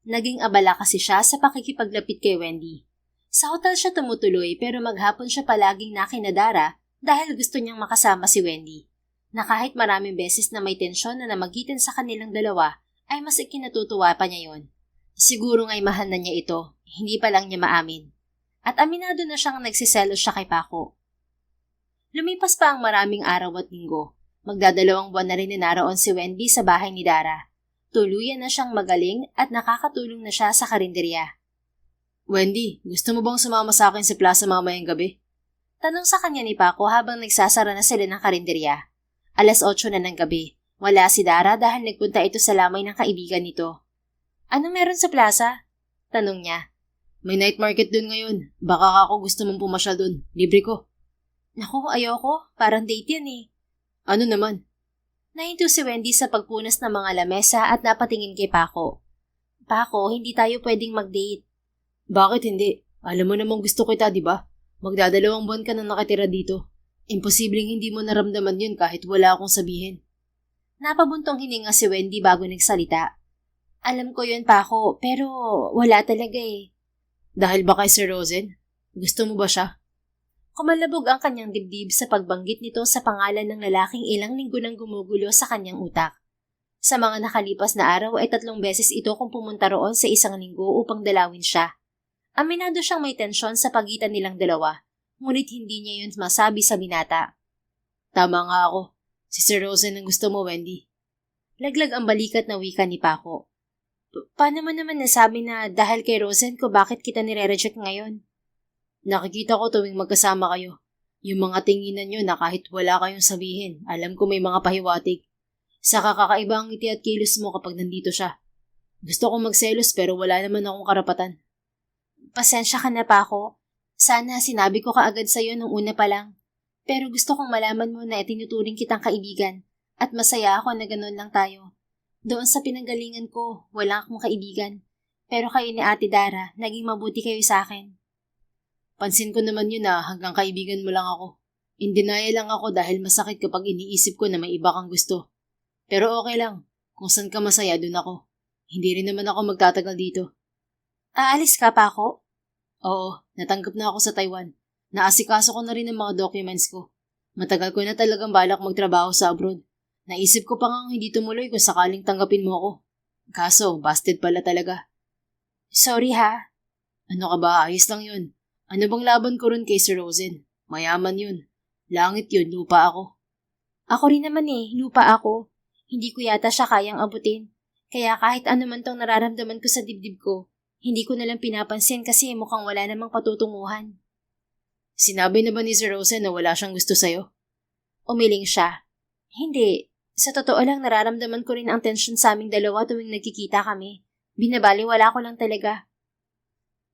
Naging abala kasi siya sa pakikipaglapit kay Wendy. Sa hotel siya tumutuloy pero maghapon siya palaging nakinadara dahil gusto niyang makasama si Wendy. Na kahit maraming beses na may tensyon na namagitan sa kanilang dalawa ay mas ikinatutuwa pa niya yon. Siguro nga'y mahal na niya ito, hindi pa lang niya maamin. At aminado na siyang nagsiselos siya kay Paco. Lumipas pa ang maraming araw at linggo. Magdadalawang buwan na rin naroon si Wendy sa bahay ni Dara. Tuluyan na siyang magaling at nakakatulong na siya sa karinderya. Wendy, gusto mo bang sumama sa akin sa plaza mamayang gabi? Tanong sa kanya ni Paco habang nagsasara na sila ng karinderya. 8:00 na ng gabi. Wala si Dara dahil nagpunta ito sa lamay ng kaibigan nito. Ano meron sa plaza? Tanong niya. May night market dun ngayon. Baka ako gusto mong pumasyal dun. Libre ko. Naku, ayoko. Parang date yan eh. Ano naman? Nahinto si Wendy sa pagpunas ng mga lamesa at napatingin kay Paco. Paco, hindi tayo pwedeng mag-date. Bakit hindi? Alam mo namang gusto kita, di ba? Magdadalawang buwan ka na nakatira dito. Imposibleng hindi mo naramdaman yun kahit wala akong sabihin. Napabuntong hininga si Wendy bago nagsalita. Alam ko yun, Paco, pero wala talaga eh. Dahil ba kay Sir Rosen? Gusto mo ba siya? Kumalabog ang kanyang dibdib sa pagbanggit nito sa pangalan ng lalaking ilang linggo nang gumugulo sa kanyang utak. Sa mga nakalipas na araw ay 3 beses ito kung pumunta roon sa isang linggo upang dalawin siya. Aminado siyang may tensyon sa pagitan nilang dalawa, ngunit hindi niya yun masabi sa binata. Tama nga ako. Si Sir Rosen ang gusto mo, Wendy. Laglag ang balikat na wika ni Paco. Paano mo naman nasabi na dahil kay Rosen ko bakit kita nire-reject ngayon? Nakikita ko tuwing magkasama kayo. Yung mga tinginan nyo na kahit wala kayong sabihin, alam ko may mga pahiwatig. Saka kakaiba ang ngiti at kilos mo kapag nandito siya. Gusto kong magselos pero wala naman akong karapatan. Pasensya ka na, Paco. Sana sinabi ko kaagad sa'yo nung una pa lang. Pero gusto kong malaman mo na itinuturing kitang kaibigan at masaya ako na ganun lang tayo. Doon sa pinanggalingan ko, wala akong kaibigan. Pero kayo ni Ate Dara, naging mabuti kayo sa akin. Pansin ko naman yun hanggang kaibigan mo lang ako. In denial lang ako dahil masakit kapag iniisip ko na may iba kang gusto. Pero okay lang. Kung saan ka masaya, dun ako. Hindi rin naman ako magtatagal dito. Aalis ka pa ako? Oo, natanggap na ako sa Taiwan. Naasikaso ko na rin ang mga documents ko. Matagal ko na talagang balak magtrabaho sa abroad. Naisip ko pa nga hindi tumuloy kung sakaling tanggapin mo ako. Kaso, busted pala talaga. Sorry ha. Ano ka ba? Ayos lang yun. Ano bang laban ko ron kay Sir Rosen? Mayaman yun. Langit yun, lupa ako. Ako rin naman lupa ako. Hindi ko yata siya kayang abutin. Kaya kahit ano man tong nararamdaman ko sa dibdib ko, hindi ko nalang pinapansin kasi mukhang wala namang patutunguhan. Sinabi na ba ni Sir Rosen na wala siyang gusto sa'yo? Umiling siya. Hindi. Sa totoo lang nararamdaman ko rin ang tensyon sa aming dalawa tuwing nagkikita kami. Binabaliwala ko lang talaga.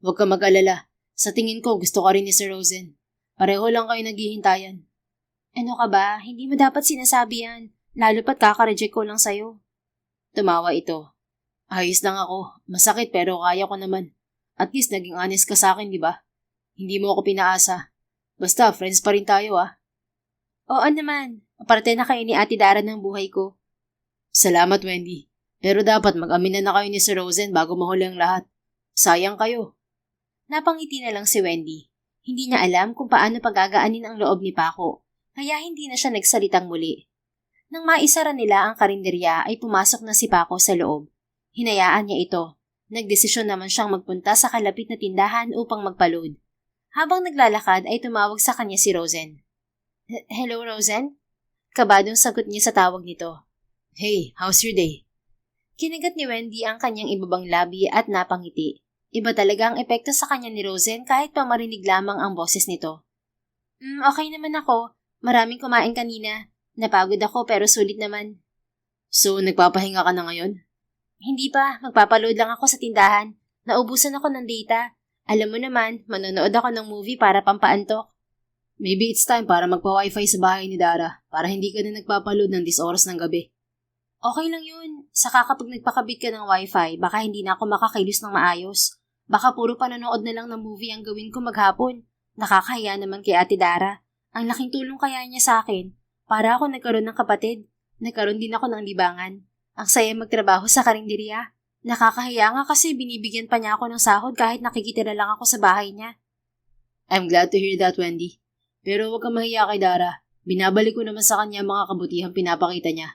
Huwag ka mag-alala. Sa tingin ko, gusto ka rin ni Sir Rosen. Pareho lang kayo naghihintayan. Ano ka ba? Hindi mo dapat sinasabi yan. Lalo pat kaka-reject ko lang sa'yo. Tumawa ito. Ayos lang ako. Masakit pero kaya ko naman. At least naging honest ka sa akin, di ba? Hindi mo ako pinaasa. Basta, friends pa rin tayo Oo naman. Aparte na kayo ni Ate Dara ng buhay ko. Salamat, Wendy. Pero dapat mag-amin na kayo ni Sir Rosen bago mahuli ang lahat. Sayang kayo. Napangiti na lang si Wendy. Hindi niya alam kung paano pagagaanin ang loob ni Paco, kaya hindi na siya nagsalitang muli. Nang maisara nila ang karinderya ay pumasok na si Paco sa loob. Hinayaan niya ito. Nagdesisyon naman siyang magpunta sa kalapit na tindahan upang magpaload. Habang naglalakad ay tumawag sa kanya si Rosen. Hello, Rosen? Kabadong sagot niya sa tawag nito. Hey, how's your day? Kinagat ni Wendy ang kanyang ibabang labi at napangiti. Iba talaga ang epekto sa kanya ni Rosen kahit pa marinig lamang ang boses nito. Okay naman ako. Maraming kumain kanina. Napagod ako pero sulit naman. So, nagpapahinga ka na ngayon? Hindi pa. Magpapaload lang ako sa tindahan. Naubusan ako ng data. Alam mo naman, manonood ako ng movie para pampaantok. Maybe it's time para magpa-wifi sa bahay ni Dara para hindi ka na nagpapaload ng 10 oras ng gabi. Okay lang yun. Saka kapag nagpakabit ka ng wifi, baka hindi na ako makakilos ng maayos. Baka puro panonood na lang ng movie ang gawin ko maghapon. Nakakahiya naman kay Ate Dara. Ang laking tulong kaya niya sa akin. Para ako nagkaroon ng kapatid. Nagkaroon din ako ng libangan. Ang saya magtrabaho sa karinderya. Nakakahiya nga kasi binibigyan pa niya ako ng sahod kahit nakikitira lang ako sa bahay niya. I'm glad to hear that, Wendy. Pero huwag kang mahiya kay Dara. Binabalik ko naman sa kanya mga kabutihang pinapakita niya.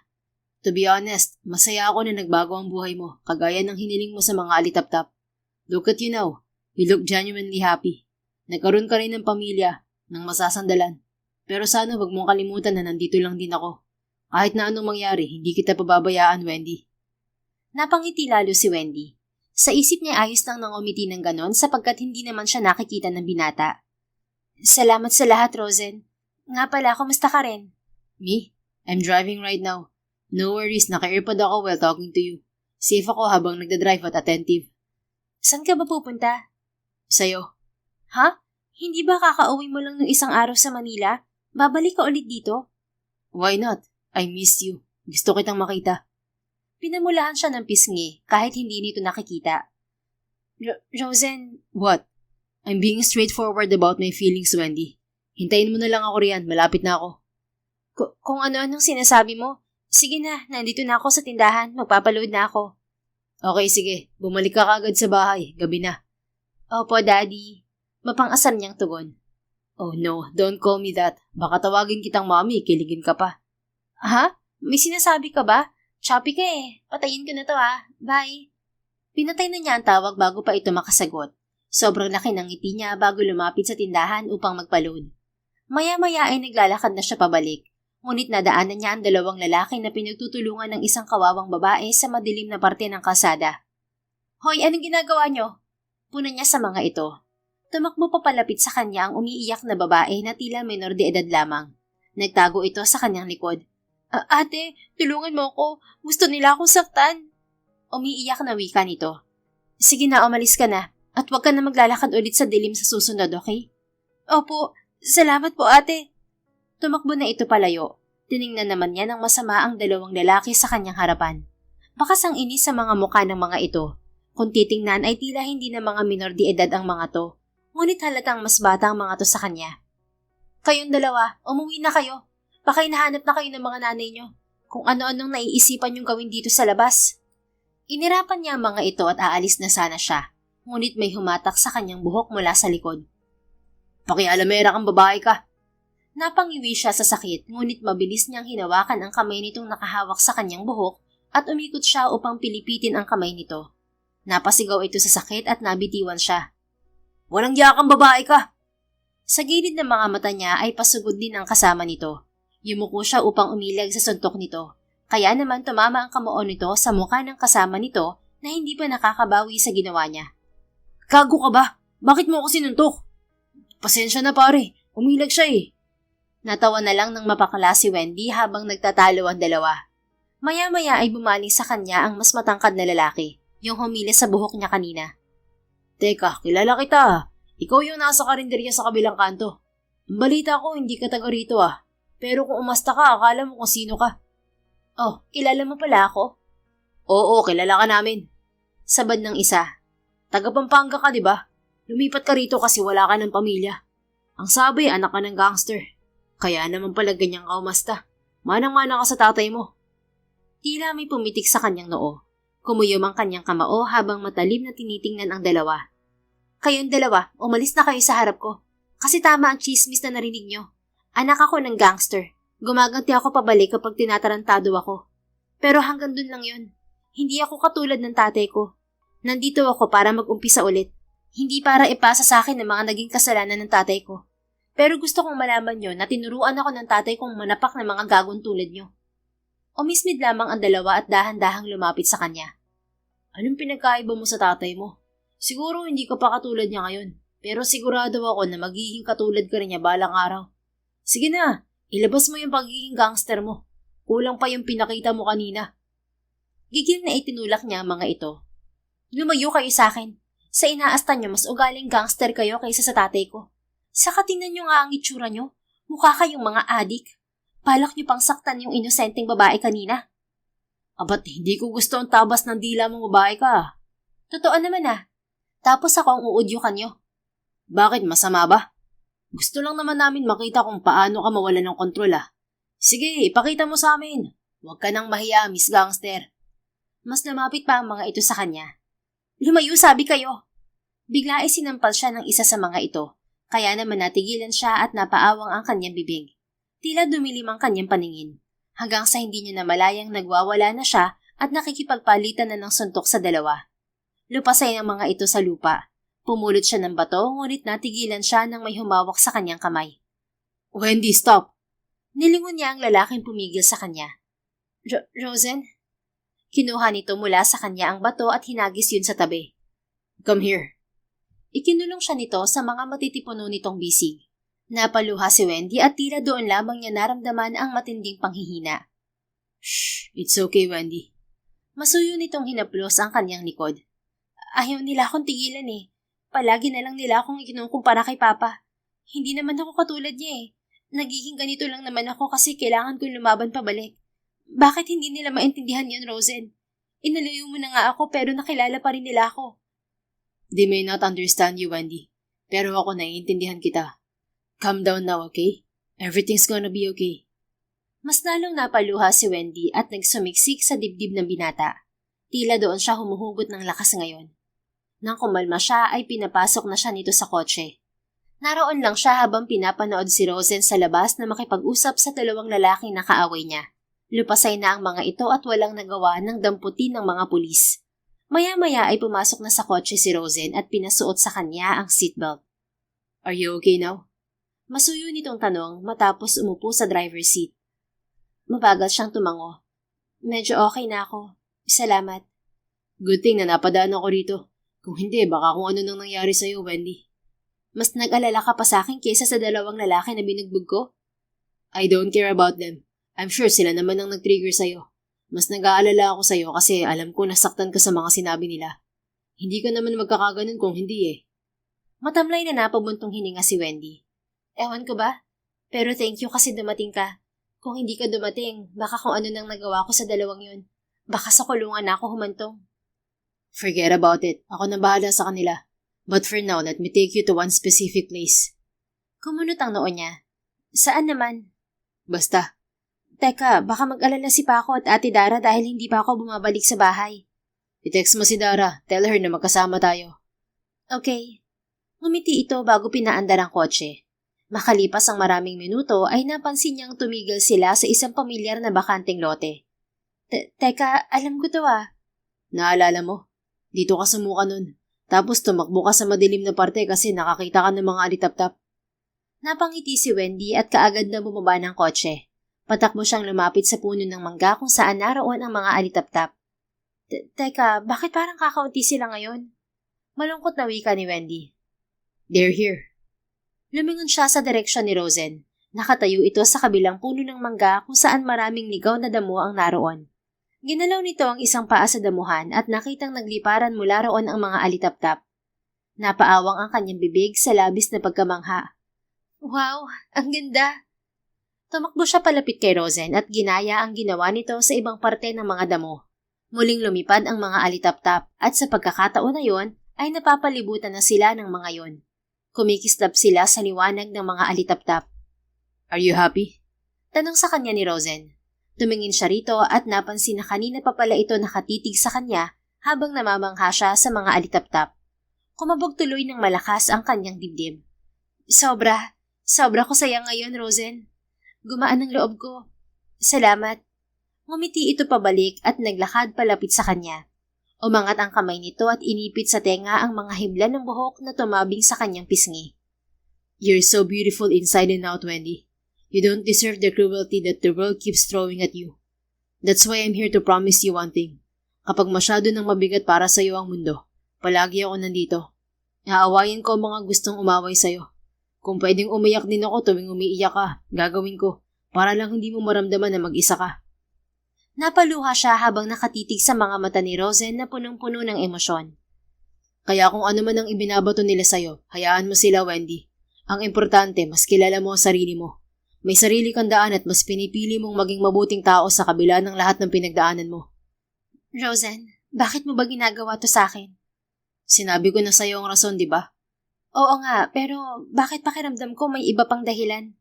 To be honest, masaya ako na nagbago ang buhay mo, kagaya ng hiniling mo sa mga alitap-tap. Look at you now. You look genuinely happy. Nagkaroon ka rin ng pamilya, ng masasandalan. Pero sana huwag mong kalimutan na nandito lang din ako. Kahit na anong mangyari, hindi kita pababayaan, Wendy. Napangiti lalo si Wendy. Sa isip niya ayos lang nang umiti ng ganon sapagkat hindi naman siya nakikita ng binata. Salamat sa lahat, Rosen. Nga pala, kumusta ka rin? Me? I'm driving right now. No worries, naka-earpod ako while talking to you. Safe ako habang nagdadrive at attentive. Saan ka ba pupunta? Sa'yo. Ha? Hindi ba kakauwi mo lang ng isang araw sa Manila? Babalik ka ulit dito? Why not? I miss you. Gusto kitang makita. Pinamulahan siya ng pisngi kahit hindi nito nakikita. Rosen. What? I'm being straightforward about my feelings, Wendy. Hintayin mo na lang ako riyan. Malapit na ako. Kung ano-anong sinasabi mo, sige na, nandito na ako sa tindahan. Magpapaload na ako. Okay, sige. Bumalik ka kaagad sa bahay. Gabi na. Opo, Daddy. Mapang-asar niyang tugon. Oh no, don't call me that. Baka tawagin kitang mommy, kiligin ka pa. Ha? May sinasabi ka ba? Choppy ka Patayin ko na to Bye. Pinatay na niya ang tawag bago pa ito makasagot. Sobrang laki ng ngiti niya bago lumapit sa tindahan upang magpaload. Maya-maya ay naglalakad na siya pabalik. Ngunit nadaanan niya ang dalawang lalaki na pinagtutulungan ng isang kawawang babae sa madilim na parte ng kalsada. Hoy, anong ginagawa niyo? Puna niya sa mga ito. Tumakbo papalapit sa kanya ang umiiyak na babae na tila menor de edad lamang. Nagtago ito sa kanyang likod. Ate, tulungan mo ako. Gusto nila akong saktan. Umiiyak na wika nito. Sige na, umalis ka na. At huwag ka na maglalakad ulit sa dilim sa susunod, okay? Opo, salamat po ate. Tumakbo na ito palayo. Tiningnan naman niya ng masama ang dalawang lalaki sa kanyang harapan. Bakas ang inis sa mga mukha ng mga ito. Kung titingnan ay tila hindi na mga minor de edad ang mga to, ngunit halatang mas bata ang mga to sa kanya. Kayong dalawa, umuwi na kayo. Baka hinahanap na kayo ng mga nanay nyo. Kung ano-anong naiisipan yung gawin dito sa labas. Inirapan niya ang mga ito at aalis na sana siya, ngunit may humatak sa kanyang buhok mula sa likod. Pakialamera kang babae ka. Napangiwi siya sa sakit, ngunit mabilis niyang hinawakan ang kamay nitong nakahawak sa kanyang buhok at umikot siya upang pilipitin ang kamay nito. Napasigaw ito sa sakit at nabitiwan siya. Walang yakang babae ka! Sa gilid ng mga mata niya ay pasugod din ang kasama nito. Yumuko siya upang umilag sa suntok nito. Kaya naman tumama ang kamao nito sa mukha ng kasama nito na hindi pa nakakabawi sa ginawa niya. Gago ka ba? Bakit mo ako sinuntok? Pasensya na pare, umilag siya eh. Natawa na lang ng mapakala si Wendy habang nagtatalo ang dalawa. Maya-maya ay bumaling sa kanya ang mas matangkad na lalaki, yung humila sa buhok niya kanina. Teka, kilala kita. Ikaw yung nasa karinderya sa kabilang kanto. Ang balita ko, hindi ka taga rito ah. Pero kung umasta ka, akala mo kung sino ka. Oh, kilala mo pala ako? Oo, kilala ka namin. Sabad ng isa. Taga Pampanga ka, di ba? Lumipat ka rito kasi wala ka ng pamilya. Ang sabi, anak ka ng gangster. Kaya naman pala ganyang ka umasta. Manang-mana ka sa tatay mo. Tila may pumitik sa kanyang noo. Kumuyom ang kanyang kamao habang matalim na tinitingnan ang dalawa. Kayong dalawa, umalis na kayo sa harap ko. Kasi tama ang chismis na narinig nyo. Anak ako ng gangster. Gumaganti ako pabalik kapag tinatarantado ako. Pero hanggang dun lang yun. Hindi ako katulad ng tatay ko. Nandito ako para mag-umpisa ulit. Hindi para ipasa sa akin ang mga naging kasalanan ng tatay ko. Pero gusto kong malaman nyo na tinuruan ako ng tatay kong manapak ng mga gagong tulad nyo. Umismid lamang ang dalawa at dahan-dahang lumapit sa kanya. Anong pinagkaiba mo sa tatay mo? Siguro hindi ka pa katulad niya ngayon. Pero sigurado ako na magiging katulad ka rin niya balang araw. Sige na, ilabas mo yung pagiging gangster mo. Kulang pa yung pinakita mo kanina. Gigil na itinulak niya ang mga ito. Lumayo kayo sa akin. Sa inaastan niyo, mas ugaling gangster kayo kaysa sa tatay ko. Saka tingnan niyo nga ang itsura niyo. Mukha kayong mga adik. Balak niyo pang saktan yung inosenteng babae kanina. Abat, hindi ko gusto ang tabas ng dila mong babae ka. Totoo naman ah. Tapos ako ang uudyukan niyo. Bakit, masama ba? Gusto lang naman namin makita kung paano ka mawala ng kontrol ah. Sige, ipakita mo sa amin. Huwag ka nang mahiya, Miss Gangster. Mas lumapit pa ang mga ito sa kanya. Lumayo, sabi kayo. Bigla ay sinampal siya ng isa sa mga ito. Kaya naman natigilan siya at napaawang ang kanyang bibig. Tila dumilim ang kanyang paningin. Hanggang sa hindi niya namalayang nagwawala na siya at nakikipagpalitan na ng suntok sa dalawa. Lupasay ang mga ito sa lupa. Pumulot siya ng bato, ngunit natigilan siya nang may humawak sa kanyang kamay. Wendy, stop! Nilingon niya ang lalaking pumigil sa kanya. Rosen? Kinuha nito mula sa kanya ang bato at hinagis yun sa tabi. Come here. Ikinulong siya nito sa mga matitipuno nitong bisig. Napaluha si Wendy at tila doon lamang niya naramdaman ang matinding panghihina. Shh, it's okay, Wendy. Masuyo nitong hinaplos ang kanyang likod. Ayaw nila akong tigilan eh. Palagi na lang nila akong ikinukumpara kay Papa. Hindi naman ako katulad niya eh. Nagiging ganito lang naman ako kasi kailangan kong lumaban pabalik. Bakit hindi nila maintindihan yun, Rosen? Inalayo mo na nga ako pero nakilala pa rin nila ako. They may not understand you, Wendy. Pero ako naiintindihan kita. Calm down now, okay? Everything's gonna be okay. Mas lalong napaluha si Wendy at nagsumiksik sa dibdib ng binata. Tila doon siya humuhugot ng lakas ngayon. Nang kumalma siya ay pinapasok na siya nito sa kotse. Naroon lang siya habang pinapanood si Rosen sa labas na makipag-usap sa dalawang lalaking nakaaway niya. Lupasay na ang mga ito at walang nagawa ng damputin ng mga pulis. Maya-maya ay pumasok na sa kotse si Rosen at pinasuot sa kanya ang seatbelt. Are you okay now? Masuyo nitong tanong matapos umupo sa driver's seat. Mabagal siyang tumango. Medyo okay na ako. Salamat. Good thing na napadaan ako rito. Kung hindi, baka kung ano nang nangyari sa'yo, Wendy. Mas nag-alala ka pa sa akin kaysa sa dalawang lalaki na binugbog ko? I don't care about them. I'm sure sila naman ang nag-trigger sa'yo. Mas nag-aalala ako sa'yo kasi alam ko nasaktan ka sa mga sinabi nila. Hindi ka naman magkakaganon kung hindi eh. Matamlay na napabuntong hininga si Wendy. Ewan ko ba? Pero thank you kasi dumating ka. Kung hindi ka dumating, baka kung ano nang nagawa ko sa dalawang yun. Baka sa kulungan na ako humantong. Forget about it. Ako na bahala sa kanila. But for now, let me take you to one specific place. Kumunot ang noo niya. Saan naman? Basta. Teka, baka mag-alala si Paco at Ate Dara dahil hindi pa ako bumabalik sa bahay. I-text mo si Dara. Tell her na magkasama tayo. Okay. Ngumiti ito bago pinaandar ang kotse. Makalipas ang maraming minuto ay napansin niyang tumigil sila sa isang pamilyar na bakanteng lote. Teka, alam ko to ah. Naalala mo? Dito ka sumuka nun. Tapos tumakbo ka sa madilim na parte kasi nakakita ka ng mga alitap-tap. Napangiti si Wendy at kaagad na bumaba ng kotse. Patakbo siyang lumapit sa puno ng mangga kung saan naroon ang mga alitap-tap. Teka, bakit parang kakaunti sila ngayon? Malungkot na wika ni Wendy. They're here. Lumingon siya sa direksyon ni Rosen. Nakatayo ito sa kabilang puno ng mangga kung saan maraming ligaw na damo ang naroon. Ginalaw nito ang isang paa sa damuhan at nakitang nagliparan mula roon ang mga alitap-tap. Napaawang ang kanyang bibig sa labis na pagkamangha. Wow, ang ganda! Tumakbo siya palapit kay Rosen at ginaya ang ginawa nito sa ibang parte ng mga damo. Muling lumipad ang mga alitap-tap at sa pagkakataon na yon ay napapalibutan na sila ng mga yon. Kumikislap sila sa liwanag ng mga alitap-tap. Are you happy? Tanong sa kanya ni Rosen. Tumingin siya rito at napansin na kanina pa pala ito nakatitig sa kanya habang namamangha siya sa mga alitap-tap. Kumabog tuloy ng malakas ang kanyang dibdib. Sobra ko saya ngayon, Rosen. Gumaan ang loob ko. Salamat. Ngumiti ito pabalik at naglakad palapit sa kanya. Umangat ang kamay nito at inipit sa tenga ang mga hibla ng buhok na tumabing sa kanyang pisngi. You're so beautiful inside and out, Wendy. You don't deserve the cruelty that the world keeps throwing at you. That's why I'm here to promise you one thing. Kapag masyado nang mabigat para sa iyo ang mundo, palagi ako nandito. Aawayin ko ang mga gustong umaway sa iyo. Kung pwedeng umiyak din ako tuwing umiiyak ka, gagawin ko, para lang hindi mo maramdaman na mag-isa ka. Napaluha siya habang nakatitig sa mga mata ni Rosen na punong-puno ng emosyon. Kaya kung ano man ang ibinabato nila sa'yo, hayaan mo sila, Wendy. Ang importante, mas kilala mo ang sarili mo. May sarili kang daan at mas pinipili mong maging mabuting tao sa kabila ng lahat ng pinagdaanan mo. Rosen, bakit mo ba ginagawa to sa akin? Sinabi ko na sa'yo ang rason, di ba? Oo nga, pero bakit pakiramdam ko may iba pang dahilan?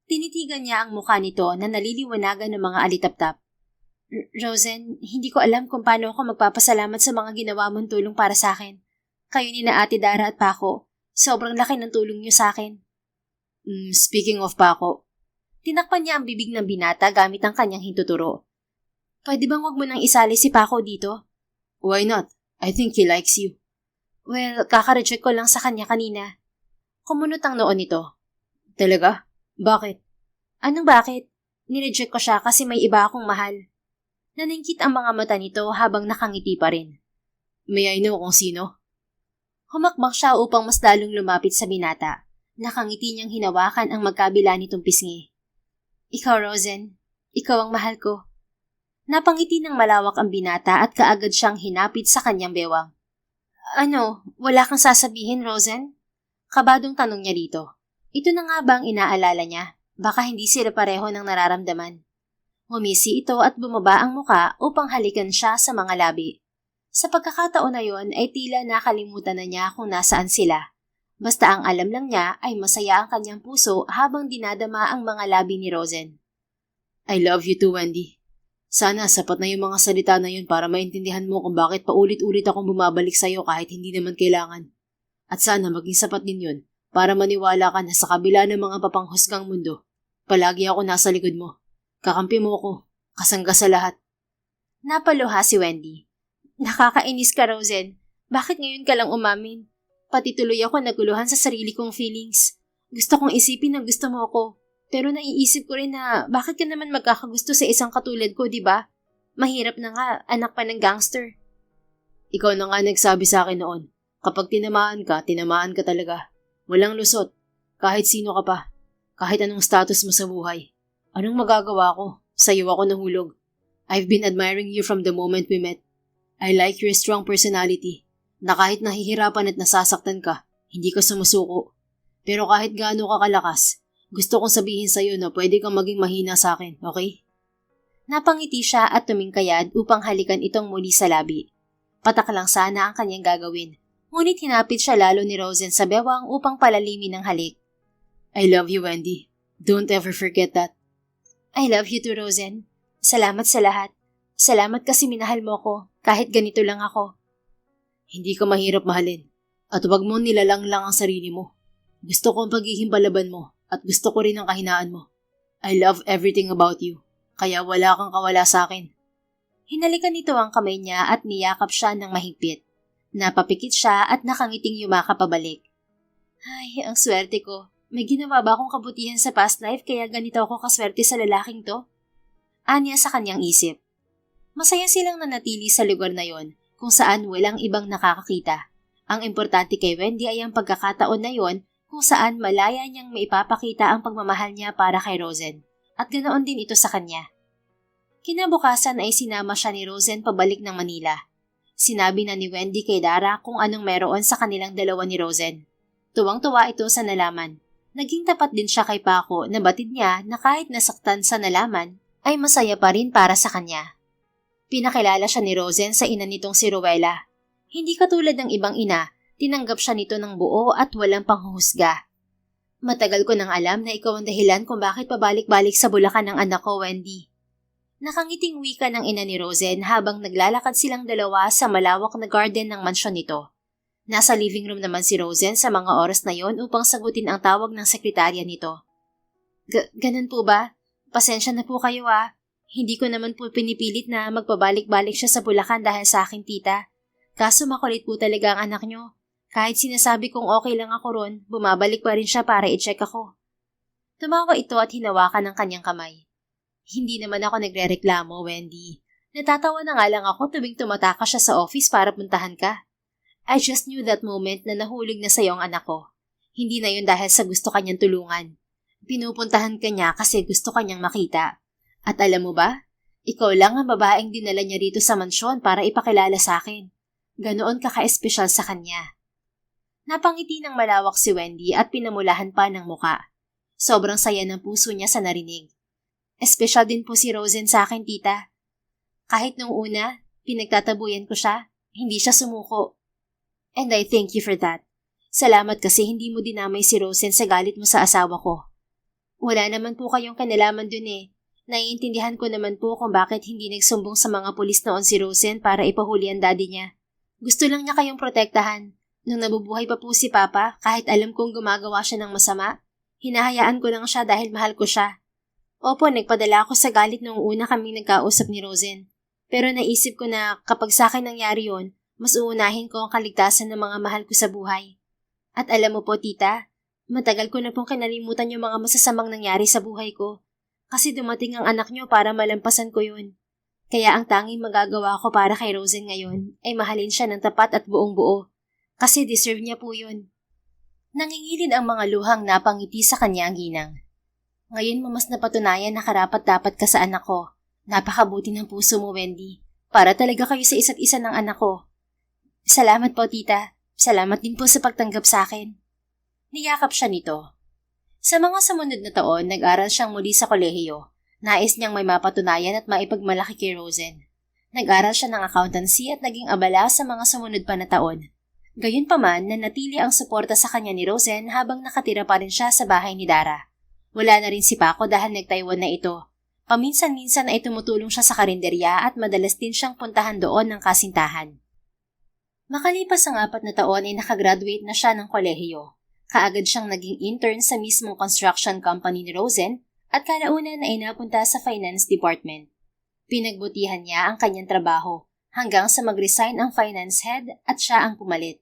Tinitigan niya ang mukha nito na naliliwanagan ng mga alitap-tap. Rosen, hindi ko alam kung paano ako magpapasalamat sa mga ginawa mong tulong para sa akin. Kayo ni na Ate Dara at Paco, sobrang laki ng tulong niyo sa akin. Speaking of Paco, tinakpan niya ang bibig ng binata gamit ang kanyang hintuturo. Pwede bang wag mo nang isali si Paco dito? Why not? I think he likes you. Well, kaka-reject ko lang sa kanya kanina. Kumunot ang noon nito. Talaga? Bakit? Anong bakit? Nireject ko siya kasi may iba akong mahal. Naningkit ang mga mata nito habang nakangiti pa rin. May I know kung sino? Humakbang siya upang mas lalong lumapit sa binata. Nakangiti niyang hinawakan ang magkabila nitong pisngi. Ikaw, Rosen. Ikaw ang mahal ko. Napangiti ng malawak ang binata at kaagad siyang hinapit sa kanyang bewang. Ano, wala kang sasabihin, Rosen? Kabadong tanong niya dito. Ito na nga ba ang inaalala niya? Baka hindi sila pareho ng nararamdaman. Ngumisi ito at bumaba ang muka upang halikan siya sa mga labi. Sa pagkakataon na yon ay tila nakalimutan na niya kung nasaan sila. Basta ang alam lang niya ay masaya ang kanyang puso habang dinadama ang mga labi ni Rosen. I love you too, Wendy. Sana sapat na yung mga salita na yun para maintindihan mo kung bakit paulit-ulit akong bumabalik sa'yo kahit hindi naman kailangan. At sana maging sapat din yun para maniwala ka na sa kabila ng mga papanghusgang mundo, palagi ako nasa likod mo. Kakampi mo ako, kasangga sa lahat. Napaluha si Wendy. Nakakainis ka, Rosen. Bakit ngayon ka lang umamin? Pati tuloy ako naguluhan sa sarili kong feelings. Gusto kong isipin na gusto mo ako. Pero naiisip ko rin na bakit ka naman magkakagusto sa isang katulad ko, di ba? Mahirap na nga, anak pa ng gangster. Ikaw na nga nagsabi sa akin noon, kapag tinamaan ka talaga. Walang lusot, kahit sino ka pa, kahit anong status mo sa buhay. Anong magagawa ko? Sa'yo ako nahulog. I've been admiring you from the moment we met. I like your strong personality, na kahit nahihirapan at nasasaktan ka, hindi ka sumusuko. Pero kahit gaano ka kalakas, gusto kong sabihin sa'yo na pwede kang maging mahina sa akin, okay? Napangiti siya at tumingkayad upang halikan itong muli sa labi. Patak lang sana ang kanyang gagawin. Ngunit hinapit siya lalo ni Rosen sa bewang upang palalimin ng halik. I love you, Wendy. Don't ever forget that. I love you too, Rosen. Salamat sa lahat. Salamat kasi minahal mo ko, kahit ganito lang ako. Hindi ka mahirap mahalin. At huwag mo nilalang lang ang sarili mo. Gusto ko ang pagiging palaban mo at gusto ko rin ang kahinaan mo. I love everything about you. Kaya wala kang kawala sa akin. Hinalikan nito ang kamay niya at niyakap siya ng mahigpit. Napapikit siya at nakangiting yumakap pabalik. Ay, ang swerte ko. May ginawa ba akong kabutihan sa past life kaya ganito ako kaswerte sa lalaking to? Anya sa kanyang isip. Masaya silang nanatili sa lugar na yon kung saan walang ibang nakakakita. Ang importante kay Wendy ay ang pagkakataon na yon kung saan malaya niyang maipapakita ang pagmamahal niya para kay Rosen. At ganoon din ito sa kanya. Kinabukasan ay sinama siya ni Rosen pabalik ng Manila. Sinabi na ni Wendy kay Dara kung anong meron sa kanilang dalawa ni Rosen. Tuwang-tuwa ito sa nalaman. Naging tapat din siya kay Paco na batid niya na kahit nasaktan sa nalaman, ay masaya pa rin para sa kanya. Pinakilala siya ni Rosen sa ina nitong si Rowella. Hindi katulad ng ibang ina, tinanggap siya nito ng buo at walang panghuhusga. Matagal ko nang alam na ikaw ang dahilan kung bakit pabalik-balik sa Bulacan ng anak ko, Wendy. Nakangiting wika ng ina ni Rosen habang naglalakad silang dalawa sa malawak na garden ng mansyon nito. Nasa living room naman si Rosen sa mga oras na yon upang sagutin ang tawag ng sekretarya nito. Ganun po ba? Pasensya na po kayo ah. Hindi ko naman po pinipilit na magpabalik-balik siya sa Bulacan dahil sa aking tita. Kaso makulit po talaga ang anak nyo. Kahit sinasabi kong okay lang ako ron, bumabalik pa rin siya para i-check ako. Tumawa ito at hinawakan ng kanyang kamay. Hindi naman ako nagrereklamo, Wendy. Natatawa na nga lang ako tuwing tumataka siya sa office para puntahan ka. I just knew that moment na nahulog na sa'yo ang anak ko. Hindi na yun dahil sa gusto kanyang tulungan. Pinupuntahan ka niya kasi gusto kanyang makita. At alam mo ba, ikaw lang ang babaeng dinala niya rito sa mansyon para ipakilala sa akin. Ganoon ka ka-espesyal sa kanya. Napangiti ng malawak si Wendy at pinamulahan pa ng muka. Sobrang saya ng puso niya sa narinig. Espesyal din po si Rosen sa akin, tita. Kahit nung una, pinagtatabuyan ko siya, hindi siya sumuko. And I thank you for that. Salamat kasi hindi mo dinamay si Rosen sa galit mo sa asawa ko. Wala naman po kayong kanalaman dun eh. Naiintindihan ko naman po kung bakit hindi nagsumbong sa mga pulis noon si Rosen para ipahuli ang daddy niya. Gusto lang niya kayong protektahan. Nung nabubuhay pa po si Papa, kahit alam kong gumagawa siya ng masama, hinahayaan ko lang siya dahil mahal ko siya. Opo, nagpadala ako sa galit noong una kaming nagkausap ni Rosen. Pero naisip ko na kapag sa akin nangyari yon, mas uunahin ko ang kaligtasan ng mga mahal ko sa buhay. At alam mo po, tita, matagal ko na pong kinalimutan yung mga masasamang nangyari sa buhay ko. Kasi dumating ang anak niyo para malampasan ko yun. Kaya ang tanging magagawa ko para kay Rosen ngayon ay mahalin siya ng tapat at buong buo. Kasi deserve niya po yun. Nangingilid ang mga luhang napangiti sa kanya ang ginang. Ngayon mo mas napatunayan na karapat-dapat ka sa anak ko. Napakabuti ng puso mo, Wendy. Para talaga kayo sa isa't isa ng anak ko. Salamat po, tita. Salamat din po sa pagtanggap sa akin. Niyakap siya nito. Sa mga sumunod na taon, nag-aral siyang muli sa kolehiyo. Nais niyang may mapatunayan at maipagmalaki kay Rosen. Nag-aral siya ng accountancy at naging abala sa mga sumunod pa na taon. Gayunpaman, nanatili ang suporta sa kanya ni Rosen habang nakatira pa rin siya sa bahay ni Dara. Wala na rin si Paco dahil nag-Taiwan na ito. Paminsan-minsan ay tumutulong siya sa karinderya at madalas din siyang puntahan doon ng kasintahan. Makalipas ang 4 na taon ay nakagraduate na siya ng kolehiyo. Kaagad siyang naging intern sa mismong construction company ni Rosen at kalaunan ay napunta sa finance department. Pinagbutihan niya ang kanyang trabaho hanggang sa mag-resign ang finance head at siya ang pumalit.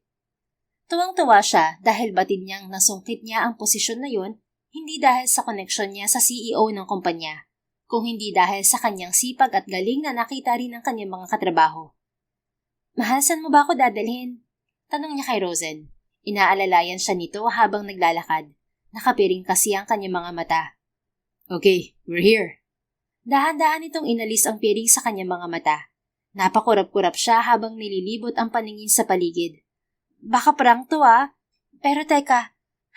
Tuwang-tuwa siya dahil batid niyang nasungkit niya ang posisyon na yun hindi dahil sa koneksyon niya sa CEO ng kumpanya, kung hindi dahil sa kanyang sipag at galing na nakita rin ng kanyang mga katrabaho. Mahal, saan mo ba ako dadalhin? Tanong niya kay Rosen. Inaalalayan siya nito habang naglalakad. Nakapiring kasi ang kanyang mga mata. Okay, we're here. Dahan-dahan itong inalis ang piring sa kanyang mga mata. Napakurap-kurap siya habang nililibot ang paningin sa paligid. Baka prank to ah. Pero teka,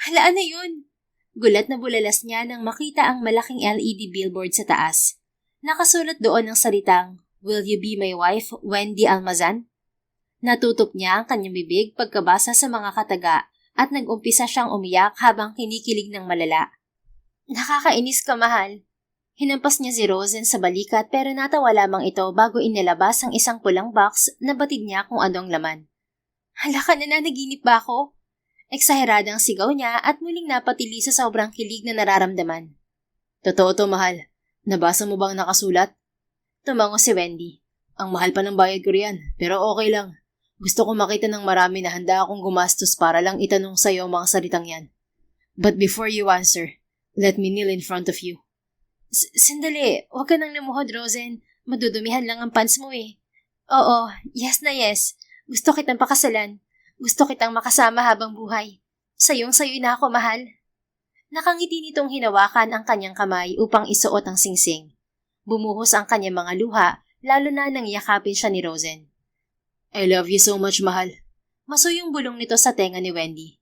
halaan na yun. Gulat na bulalas niya nang makita ang malaking LED billboard sa taas. Nakasulat doon ang salitang, "Will you be my wife, Wendy Almazan?" Natutop niya ang kanyang bibig pagkabasa sa mga kataga at nag-umpisa siyang umiyak habang kinikilig ng malala. Nakakainis ka, mahal. Hinampas niya si Rosen sa balikat pero natawa lamang ito bago inilabas ang isang pulang box na batid niya kung anong laman. Hala ka na, nanaginip ba ako? Eksaheradang sigaw niya at muling napatili sa sobrang kilig na nararamdaman. Totoo to, mahal. Nabasa mo bang nakasulat? Tumango si Wendy. Ang mahal pa ng bayad ko riyan, pero okay lang. Gusto ko makita ng marami na handa akong gumastos para lang itanong sa'yo ang mga salitang yan. But before you answer, let me kneel in front of you. Sandali, huwag ka nang lumuhod, Rosen. Madudumihan lang ang pants mo eh. Oo, yes na yes. Gusto kitang pakasalan. Gusto kitang makasama habang buhay. Sayong-sayo na ako, mahal. Nakangiti nitong hinawakan ang kanyang kamay upang isuot ang singsing. Bumuhos ang kanyang mga luha, lalo na nang yakapin siya ni Rosen. I love you so much, mahal. Masuyong bulong nito sa tenga ni Wendy.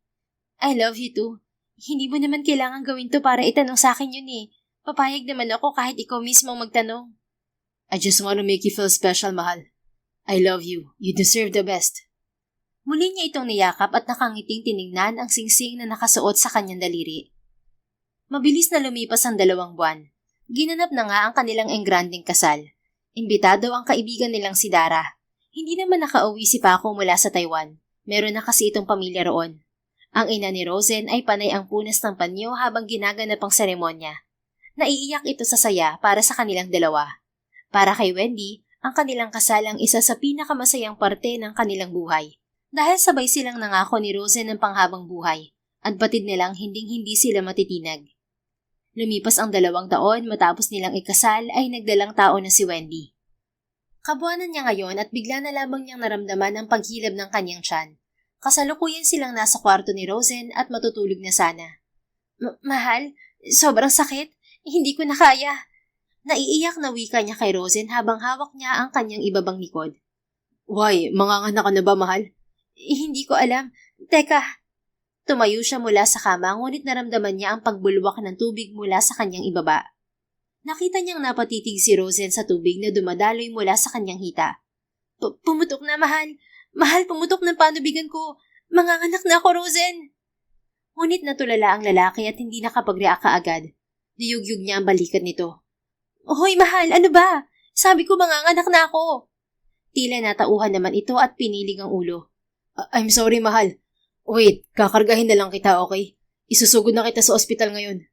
I love you too. Hindi mo naman kailangan gawin to para itanong sa akin yun eh. Papayag naman ako kahit ikaw mismo magtanong. I just want to make you feel special, mahal. I love you. You deserve the best. Muli niya itong niyakap at nakangiting tiningnan ang singsing na nakasuot sa kanyang daliri. Mabilis na lumipas ang 2 buwan. Ginanap na nga ang kanilang engranding kasal. Imbitado ang kaibigan nilang si Dara. Hindi naman nakauwi si Paco mula sa Taiwan. Meron na kasi itong pamilya roon. Ang ina ni Rosen ay panay ang punas ng panyo habang ginaganap ang seremonya. Naiiyak ito sa saya para sa kanilang dalawa. Para kay Wendy, ang kanilang kasal ang isa sa pinakamasayang parte ng kanilang buhay. Dahil sabay silang nangako ni Rosen ng panghabang buhay at batid nilang hinding-hindi sila matitinag. Lumipas ang 2 taon matapos nilang ikasal ay nagdalang tao na si Wendy. Kabuanan niya ngayon at bigla na lamang niyang naramdaman ang paghilab ng kanyang tiyan. Kasalukuyan silang nasa kwarto ni Rosen at matutulog na sana. Mahal, sobrang sakit. Hindi ko na kaya. Naiiyak na wika niya kay Rosen habang hawak niya ang kanyang ibabang likod. Why? Manganganak ka na ba, mahal? Hindi ko alam. Teka. Tumayo siya mula sa kama ngunit naramdaman niya ang pagbulwak ng tubig mula sa kanyang ibaba. Nakita niyang napatitig si Rosen sa tubig na dumadaloy mula sa kanyang hita. Pumutok na, mahal. Mahal, pumutok ng panubigan ko. Manganganak na ako, Rosen. Ngunit natulala ang lalaki at hindi nakapag-react kaagad. Niyugyug niya ang balikat nito. Hoy, mahal, ano ba? Sabi ko manganganak na ako. Tila natauhan naman ito at pinilig ang ulo. I'm sorry, mahal. Wait, kakargahin na lang kita, okay? Isusugod na kita sa ospital ngayon.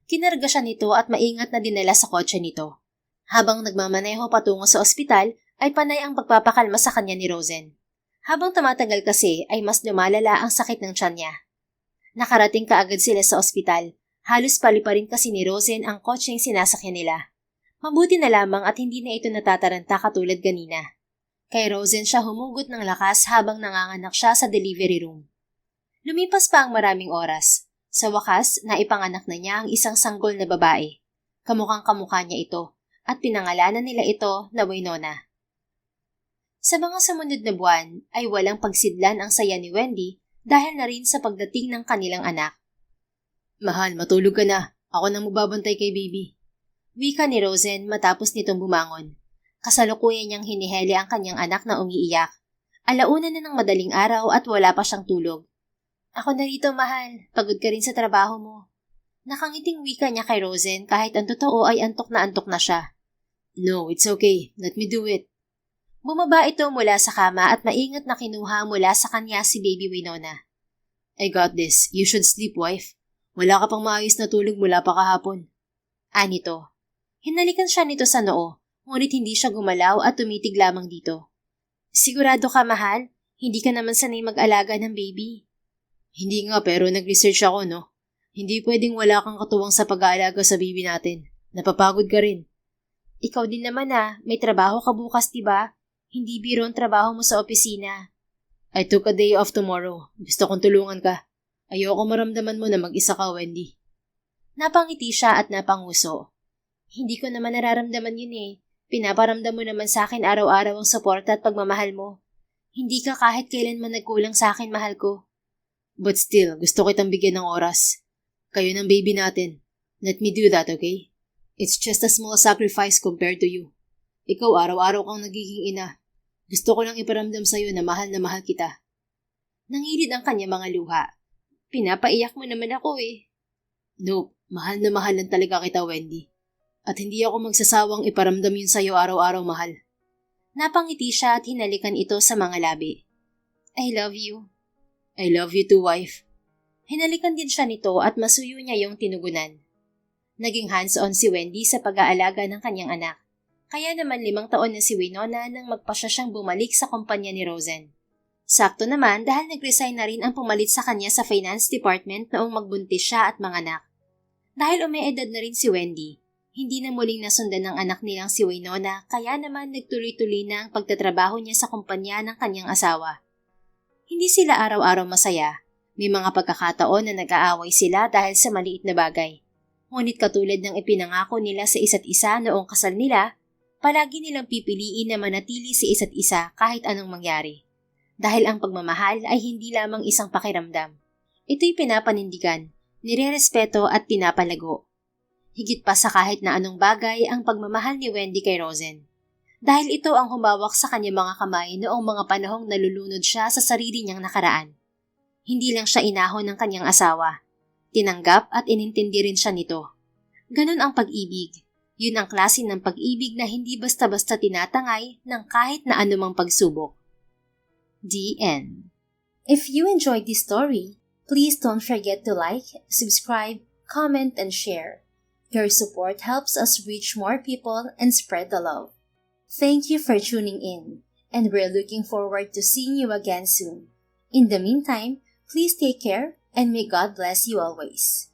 Kinarga siya nito at maingat na dinala sa kotse nito. Habang nagmamaneho patungo sa ospital, ay panay ang pagpapakalma sa kanya ni Rosen. Habang tumatagal kasi ay mas lumalala ang sakit ng tiyan niya. Nakarating kaagad sila sa ospital. Halos paliparin kasi ni Rosen ang kotseng sinasakyan nila. Mabuti na lamang at hindi na ito natataranta katulad kanina. Kay Rosen siya humugot ng lakas habang nanganganak siya sa delivery room. Lumipas pa ang maraming oras. Sa wakas, naipanganak na niya ang isang sanggol na babae. Kamukhang kamukha niya ito at pinangalanan nila ito na Winona. Sa mga sumunod na buwan ay walang pagsidlan ang saya ni Wendy dahil na rin sa pagdating ng kanilang anak. Mahal, matulog ka na. Ako nang magbabantay kay baby. Wika ni Rosen matapos nitong bumangon. Kasalukuyan niyang hiniheli ang kanyang anak na umiiyak. Alauna na ng madaling araw at wala pa siyang tulog. Ako na rito, mahal. Pagod ka rin sa trabaho mo. Nakangiting wika niya kay Rosen kahit ang totoo ay antok na siya. No, it's okay. Let me do it. Bumaba ito mula sa kama at maingat na kinuha mula sa kanya si baby Winona. I got this. You should sleep, wife. Wala ka pang maayos na tulog mula pa kahapon. Anito. Hinalikan siya nito sa noo, ngunit hindi siya gumalaw at tumitig lamang dito. Sigurado ka, mahal? Hindi ka naman sanay mag-alaga ng baby. Hindi nga, pero nag-research ako, no? Hindi pwedeng wala kang katuwang sa pag-aalaga sa baby natin. Napapagod ka rin. Ikaw din naman may trabaho ka bukas, diba? Hindi biro ang trabaho mo sa opisina. I took a day off tomorrow. Gusto kong tulungan ka. Ayoko maramdaman mo na mag-isa ka, Wendy. Napangiti siya at napanguso. Hindi ko naman nararamdaman yun eh. Pinaparamdam mo naman sa akin araw-araw ang suporta at pagmamahal mo. Hindi ka kahit kailanman nagkulang sa akin, mahal ko. But still, gusto kitang bigyan ng oras. Kayo ng baby natin. Let me do that, okay? It's just a small sacrifice compared to you. Ikaw araw-araw kang nagiging ina. Gusto ko lang iparamdam sa'yo na mahal kita. Nangilid ang kanya mga luha. Pinapaiyak mo naman ako eh. Nope, mahal na mahal lang talaga kita, Wendy. At hindi ako magsasawang iparamdam yun sa'yo araw-araw, mahal. Napangiti siya at hinalikan ito sa mga labi. I love you. I love you too, wife. Hinalikan din siya nito at masuyo niya yung tinugunan. Naging hands-on si Wendy sa pag-aalaga ng kanyang anak. Kaya naman 5 taon na si Winona nang magpasya siyang bumalik sa kumpanya ni Rosen. Sakto naman dahil nag-resign na rin ang pumalit sa kanya sa finance department noong magbuntis siya at manganak. Dahil umeedad na rin si Wendy, hindi na muling nasundan ng anak nilang si Winona kaya naman nagtuloy-tuloy na ang pagtatrabaho niya sa kumpanya ng kanyang asawa. Hindi sila araw-araw masaya. May mga pagkakataon na nag-aaway sila dahil sa maliit na bagay. Ngunit katulad ng ipinangako nila sa isa't isa noong kasal nila, palagi nilang pipiliin na manatili sa isa't isa kahit anong mangyari. Dahil ang pagmamahal ay hindi lamang isang pakiramdam. Ito'y pinapanindigan, nirerespeto at pinapalago. Higit pa sa kahit na anong bagay ang pagmamahal ni Wendy kay Rosen. Dahil ito ang humawak sa kanyang mga kamay noong mga panahong nalulunod siya sa sarili niyang nakaraan. Hindi lang siya inahon ng kanyang asawa. Tinanggap at inintindi rin siya nito. Ganon ang pag-ibig. Yun ang klase ng pag-ibig na hindi basta-basta tinatangay ng kahit na anumang pagsubok. The end. If you enjoyed this story, please don't forget to like, subscribe, comment, and share. Your support helps us reach more people and spread the love. Thank you for tuning in, and we're looking forward to seeing you again soon. In the meantime, please take care and may God bless you always.